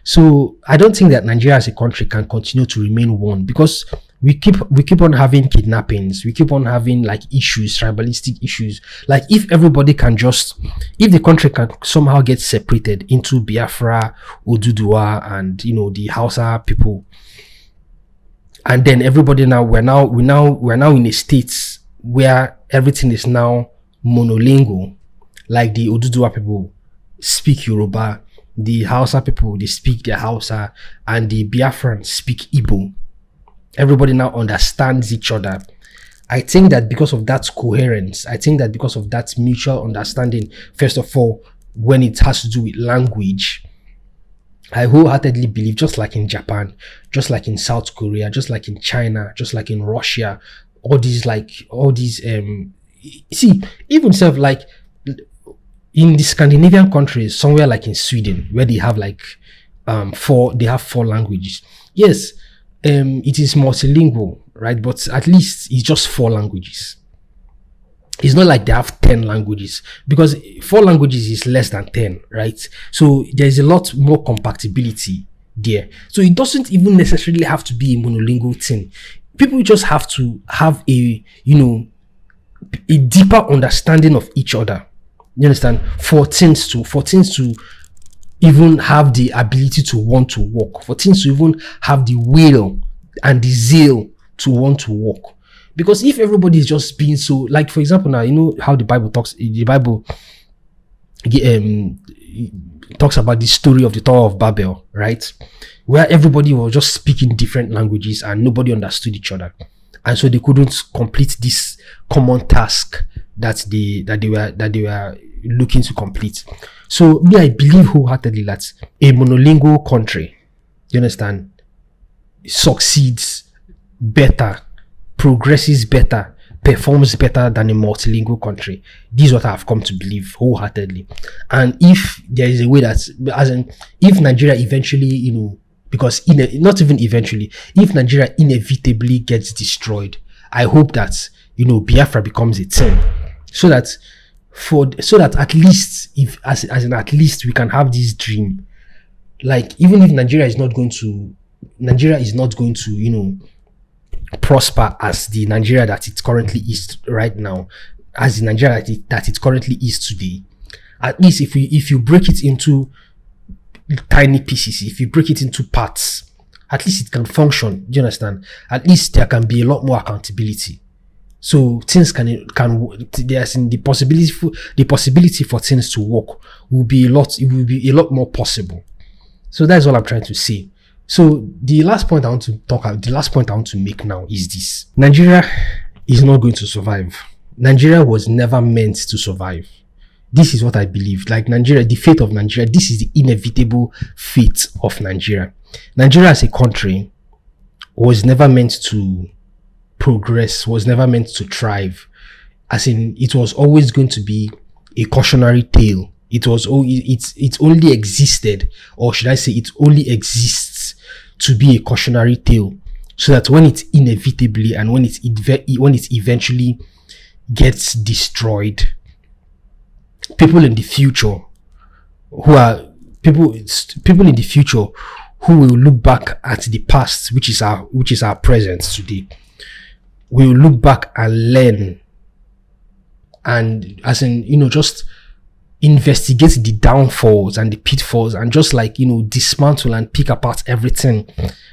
So I don't think that Nigeria as a country can continue to remain one, because we keep on having kidnappings, we keep on having like issues, tribalistic issues. Like if the country can somehow get separated into Biafra, Oduduwa, and the Hausa people, and then everybody now we're now in a state where everything is now monolingual. Like the Oduduwa people speak Yoruba, the Hausa people they speak their Hausa, and the Biafrans speak Igbo. Everybody now understands each other. I think that because of that coherence, I think that because of that mutual understanding, first of all, when it has to do with language, I wholeheartedly believe, just like in Japan, just like in South Korea, just like in China, just like in Russia, all these see, even self, like in the Scandinavian countries, somewhere like in Sweden, where they have like four languages. Yes, it is multilingual, right? But at least it's just four languages. It's not like they have 10 languages, because four languages is less than 10, right? So there's a lot more compatibility there. So it doesn't even necessarily have to be a monolingual thing. People just have to have a deeper understanding of each other. You understand? For things to even have the ability to want to work, for things to even have the will and the zeal to want to work. Because if everybody is just being so, like for example, now how the Bible talks about the story of the Tower of Babel, right? Where everybody was just speaking different languages and nobody understood each other, and so they couldn't complete this common task that they were looking to complete. So me, I believe wholeheartedly that a monolingual country, you understand, succeeds better, progresses better, performs better than a multilingual country. This is what I've come to believe wholeheartedly. And if there is a way that, as in, if Nigeria eventually, because not even eventually, if Nigeria inevitably gets destroyed, I hope that Biafra becomes a thing, so that at least, if as in at least we can have this dream. Like, even if Nigeria is not going to prosper as the Nigeria that it currently is right now, as the Nigeria that it currently is today, at least if you break it into tiny pieces, if you break it into parts, at least it can function. Do you understand? At least there can be a lot more accountability. So things can there's in the possibility for things to work will be a lot more possible. So that's all I'm trying to say. So the last point I want to make now is this: Nigeria is not going to survive. Nigeria was never meant to survive. This is what I believe. Like Nigeria, the fate of Nigeria, this is the inevitable fate of Nigeria. Nigeria as a country was never meant to progress, was never meant to thrive. As in, it was always going to be a cautionary tale. It only existed, or should I say, it only exists to be a cautionary tale, so that when it inevitably and when it eventually gets destroyed, people in the future who will look back at the past, which is our present today, will look back and learn, and as in just investigate the downfalls and the pitfalls, and just dismantle and pick apart everything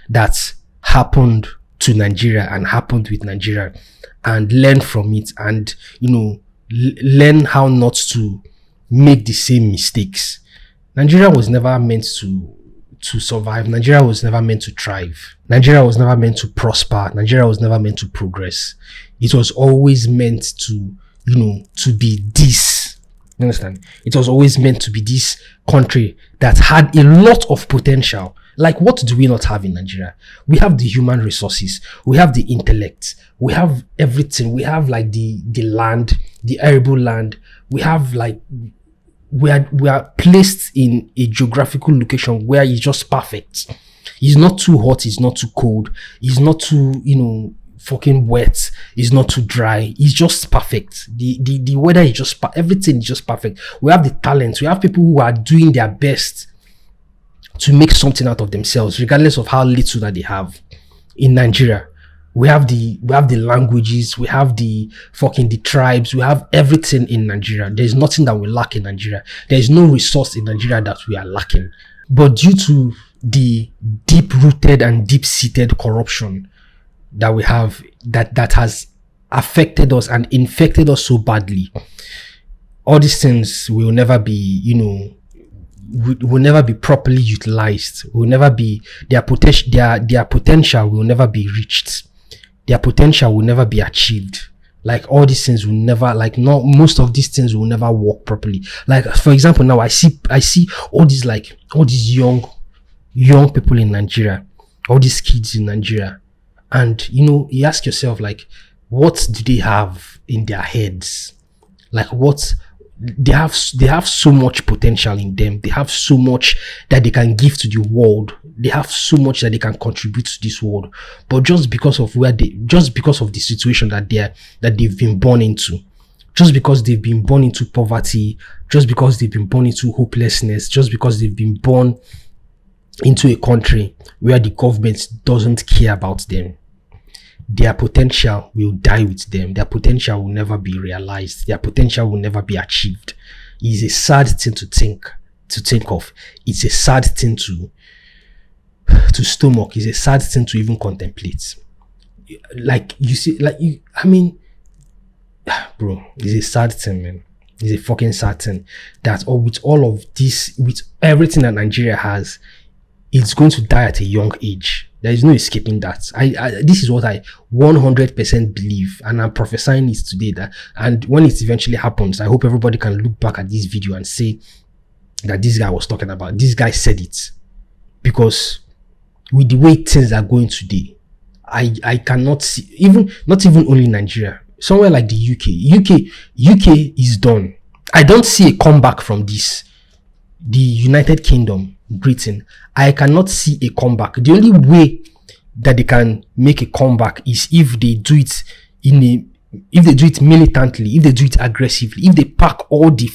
that happened to Nigeria and happened with Nigeria, and learn from it, and learn how not to make the same mistakes. Nigeria was never meant to survive. Nigeria was never meant to thrive. Nigeria was never meant to prosper. Nigeria was never meant to progress. It was always meant to be this. You understand? It was always meant to be this country that had a lot of potential. Like, what do we not have in Nigeria? We have the human resources. We have the intellect. We have everything. We have the land, the arable land. We have we are placed in a geographical location where it's just perfect. It's not too hot. It's not too cold. It's not too fucking wet. It's not too dry. It's just perfect. The weather is just everything is just perfect. We have the talent. We have people who are doing their best to make something out of themselves, regardless of how little that they have. In Nigeria, we have the languages, we have the tribes, we have everything in Nigeria. There's nothing that we lack in Nigeria. There is no resource in Nigeria that we are lacking. But due to the deep rooted and deep seated corruption that we have, that has affected us and infected us so badly, all these things will never be, will never be properly utilized. Will never be their potential. Their potential will never be reached. Their potential will never be achieved. Like all these things will never, like not most of these things will never work properly. Like for example, now I see all these young people in Nigeria, all these kids in Nigeria, and you ask yourself, like, what do they have in their heads? Like what they have so much potential in them. They have so much that they can give to the world. They have so much that they can contribute to this world. But just because of the situation that they've been born into, just because they've been born into poverty, just because they've been born into hopelessness, just because they've been born into a country where the government doesn't care about them, their potential will die with them. Their potential will never be realized. Their potential will never be achieved. It's a sad thing to think of. It's a sad thing to stomach. It's a sad thing to even contemplate. Like you see, bro, it's a sad thing, man. It's a fucking sad thing that with all of this, with everything that Nigeria has, it's going to die at a young age. There is no escaping that. This is what I 100% believe, and I'm prophesying it today. And when it eventually happens, I hope everybody can look back at this video and say that this guy was talking about. This guy said it, because with the way things are going today, I cannot see, not even only Nigeria, somewhere like the UK is done. I don't see a comeback from this. The United Kingdom, Britain, I cannot see a comeback. The only way that they can make a comeback is if they do it militantly, if they do it aggressively, if they pack all the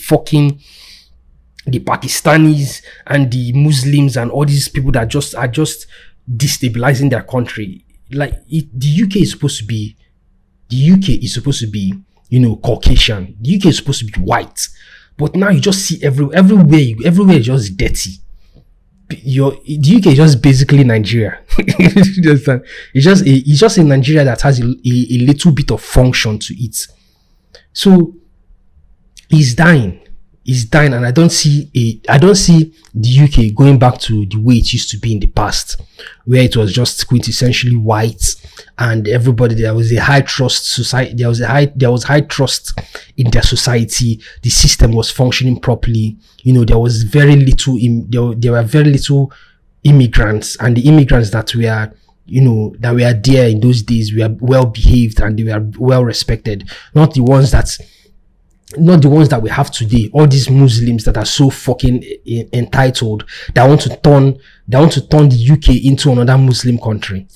Pakistanis and the Muslims and all these people that are just destabilizing their country. Like the UK is supposed to be Caucasian. The UK is supposed to be white. But now you just see everywhere just dirty. The UK is just basically Nigeria. It's just a Nigeria that has a little bit of function to it. So it's dying, and I don't see the UK going back to the way it used to be in the past, where it was just quintessentially white and everybody, there was a high trust society. There was high trust in their society. The system was functioning properly. There was very little. There were very little immigrants, and the immigrants that were there in those days were well behaved and they were well respected. Not the ones that we have today. All these Muslims that are so fucking entitled, that want to turn the UK into another Muslim country.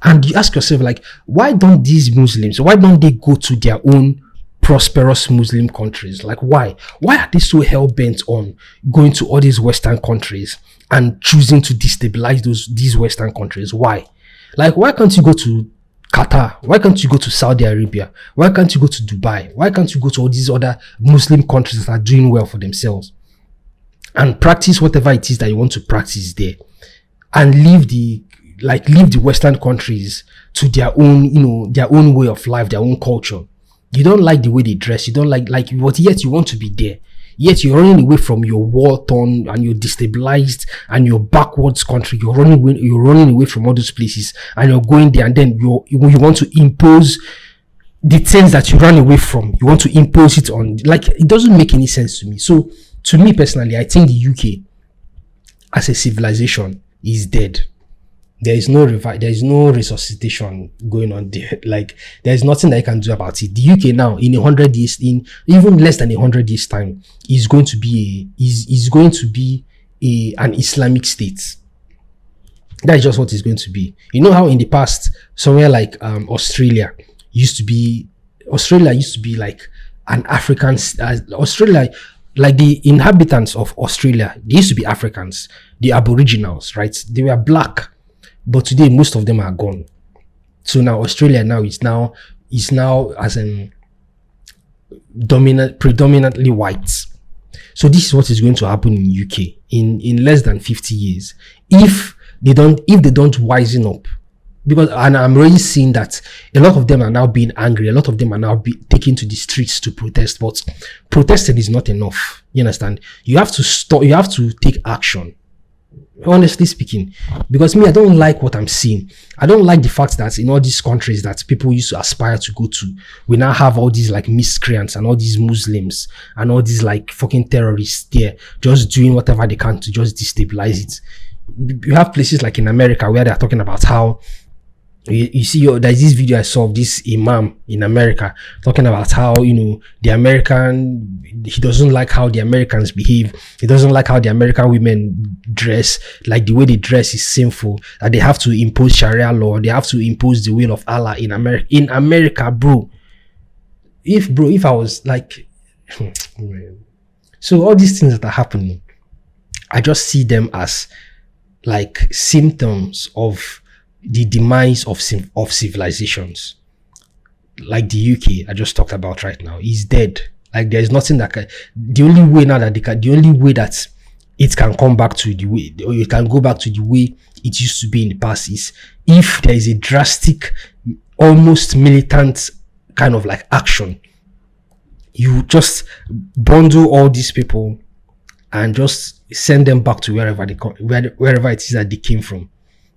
And you ask yourself, like, why don't they go to their own prosperous Muslim countries? Like, why are they so hell-bent on going to all these Western countries and choosing to destabilize these Western countries? Why? Like, why can't you go to Qatar? Why can't you go to Saudi Arabia? Why can't you go to Dubai? Why can't you go to all these other Muslim countries that are doing well for themselves and practice whatever it is that you want to practice there, and leave the Western countries to their own way of life, their own culture? You don't like the way they dress, you don't like but yet you want to be there. Yet you're running away from your war-torn and you're destabilized and your backwards country. You're running away from all those places, and you're going there, and then you want to impose the things that you ran away from. You want to impose it on. Like, it doesn't make any sense to me. So to me personally, I think the UK as a civilization is dead. There is no resuscitation going on there. Like, there is nothing that you can do about it. The UK now, in 100 years, in even less than 100 years time, is going to be an Islamic state. That is just what it's going to be. You know how in the past, somewhere like Australia used to be like an African. Australia like the inhabitants of Australia, they used to be Africans, the Aboriginals, right? They were black, but today most of them are gone. So now Australia now is now as in predominantly white. So this is what is going to happen in UK in less than 50 years if they don't wisen up. Because, and I'm already seeing that a lot of them are now being angry. A lot of them are now taken to the streets to protest. But protesting is not enough. You understand? You have to stop. You have to take action. Honestly speaking, because me, I don't like what I'm seeing. I don't like the fact that in all these countries that people used to aspire to go to, we now have all these like miscreants and all these Muslims and all these like fucking terrorists there just doing whatever they can to just destabilize it. You have places like in America where they're talking about how you see, there's this video I saw of this imam in America talking about how, the American, he doesn't like how the Americans behave. He doesn't like how the American women dress. Like the way they dress is sinful. That they have to impose Sharia law. They have to impose the will of Allah in America. In America, bro. If I was like, so all these things that are happening, I just see them as like symptoms of the demise of civilizations. Like the UK I just talked about right now is dead. Like there's nothing that can, the only way that it can come back to the way, or it can go back to the way it used to be in the past, is if there is a drastic, almost militant kind of like action. You just bundle all these people and just send them back to wherever it is that they came from.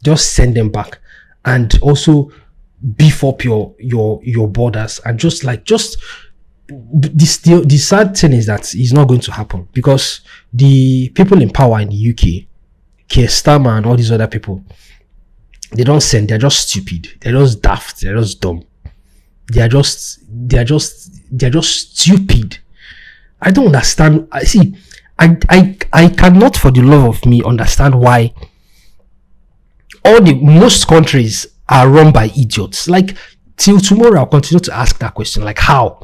Just send them back, and also beef up your borders, and the sad thing is that it's not going to happen, because the people in power in the UK, Keir Starmer and all these other people, they're just stupid, they're just daft, they're just dumb, they're just stupid. I don't understand. I cannot for the love of me understand why most countries are run by idiots. Like, till tomorrow I'll continue to ask that question. Like, how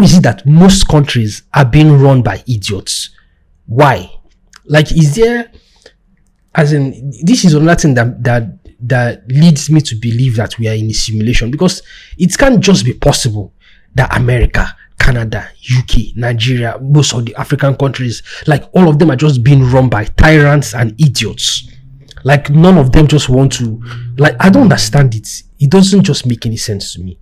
is it that most countries are being run by idiots? Why? Like, is there, as in, this is another thing that leads me to believe that we are in a simulation, because it can't just be possible that America, Canada, UK, Nigeria, most of the African countries, like all of them are just being run by tyrants and idiots. Like, none of them just want to, like, I don't understand it. It doesn't just make any sense to me.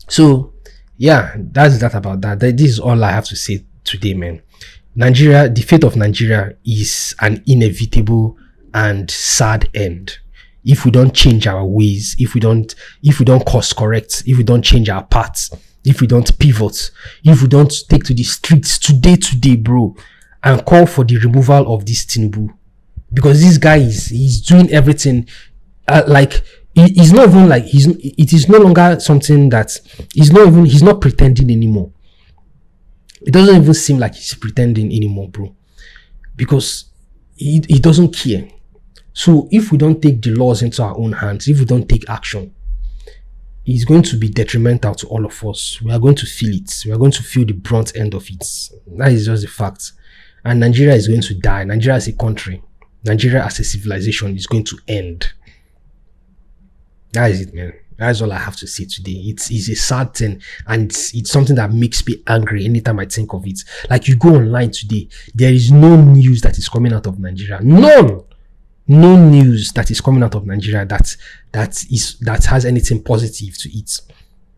So, yeah, that's that about that. This is all I have to say today, man. Nigeria, the fate of Nigeria is an inevitable and sad end. If we don't change our ways, if we don't course correct, if we don't change our paths, if we don't pivot, if we don't take to the streets today, bro, and call for the removal of this Tinubu. Because this guy he's doing everything like he's not even like it is no longer something that he's not pretending anymore. It doesn't even seem like he's pretending anymore, bro, because he doesn't care. So if we don't take the laws into our own hands, if we don't take action, it's going to be detrimental to all of us. We are going to feel it. We are going to feel the brunt end of it. That is just a fact. And Nigeria is going to die. Nigeria as a country, Nigeria as a civilization is going to end. That is it, man. That's all I have to say today. It's a sad thing, and it's something that makes me angry anytime I think of it. Like, you go online today, there is no news that is coming out of Nigeria. None. No news that is coming out of Nigeria that has anything positive to it.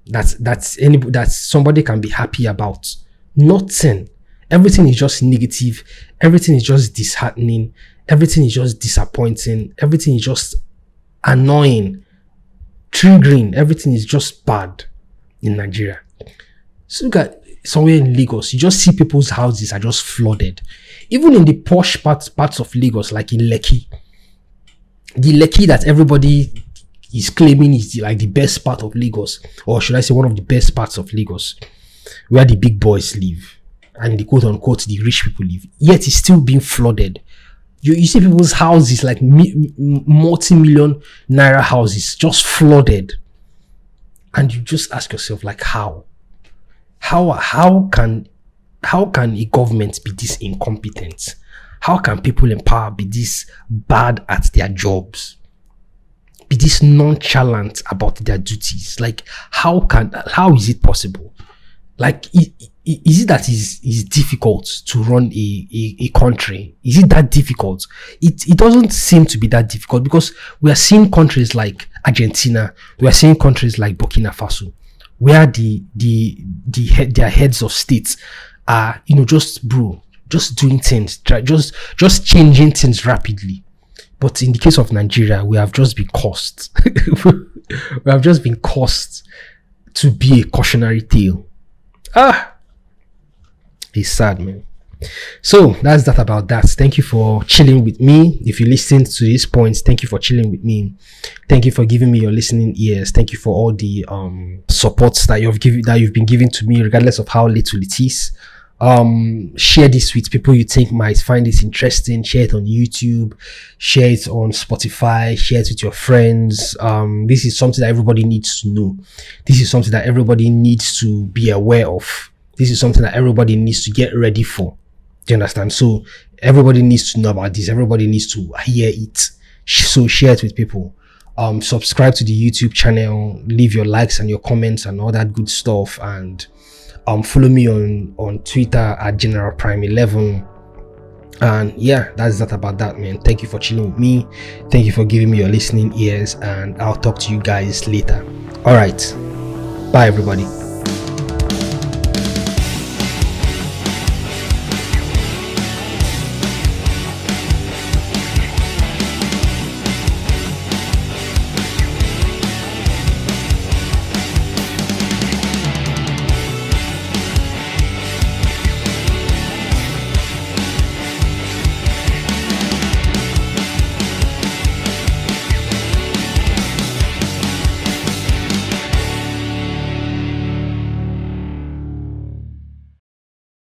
That somebody can be happy about. Nothing. Everything is just negative. Everything is just disheartening. Everything is just disappointing. Everything is just annoying, triggering. Everything is just bad in Nigeria. So look at somewhere in Lagos, you just see people's houses are just flooded. Even in the posh parts of Lagos, like in Lekki, the Lekki that everybody is claiming is the best part of Lagos, or should I say one of the best parts of Lagos, where the big boys live and the quote unquote the rich people live, yet it's still being flooded. You see people's houses, like multi-million naira houses, just flooded, and you just ask yourself, like, how can how can a government be this incompetent? How can people in power be this bad at their jobs? Be this nonchalant about their duties? Like, how is it possible? Like, is it that is difficult to run a country? Is it that difficult? It doesn't seem to be that difficult, because we are seeing countries like Argentina, we are seeing countries like Burkina Faso, where their heads of states are, just doing things, just changing things rapidly. But in the case of Nigeria, we have just been cursed. We have just been cursed to be a cautionary tale. It's sad, man. So that's that about that. Thank you for chilling with me. If you listened to these points, thank you for chilling with me. Thank you for giving me your listening ears. Thank you for all the supports that you've been giving to me, regardless of how little it is. Share this with people you think might find this interesting. Share it on YouTube, share it on Spotify, share it with your friends. This is something that everybody needs to know. This is something that everybody needs to be aware of. This is something that everybody needs to get ready for. Do you understand? So everybody needs to know about this. Everybody needs to hear it. So share it with people. Subscribe to the YouTube channel, leave your likes and your comments and all that good stuff, and follow me on Twitter at General Prime 11. And yeah, that's that about that, man. Thank you for chilling with me. Thank you for giving me your listening ears, and I'll talk to you guys later. All right, bye everybody.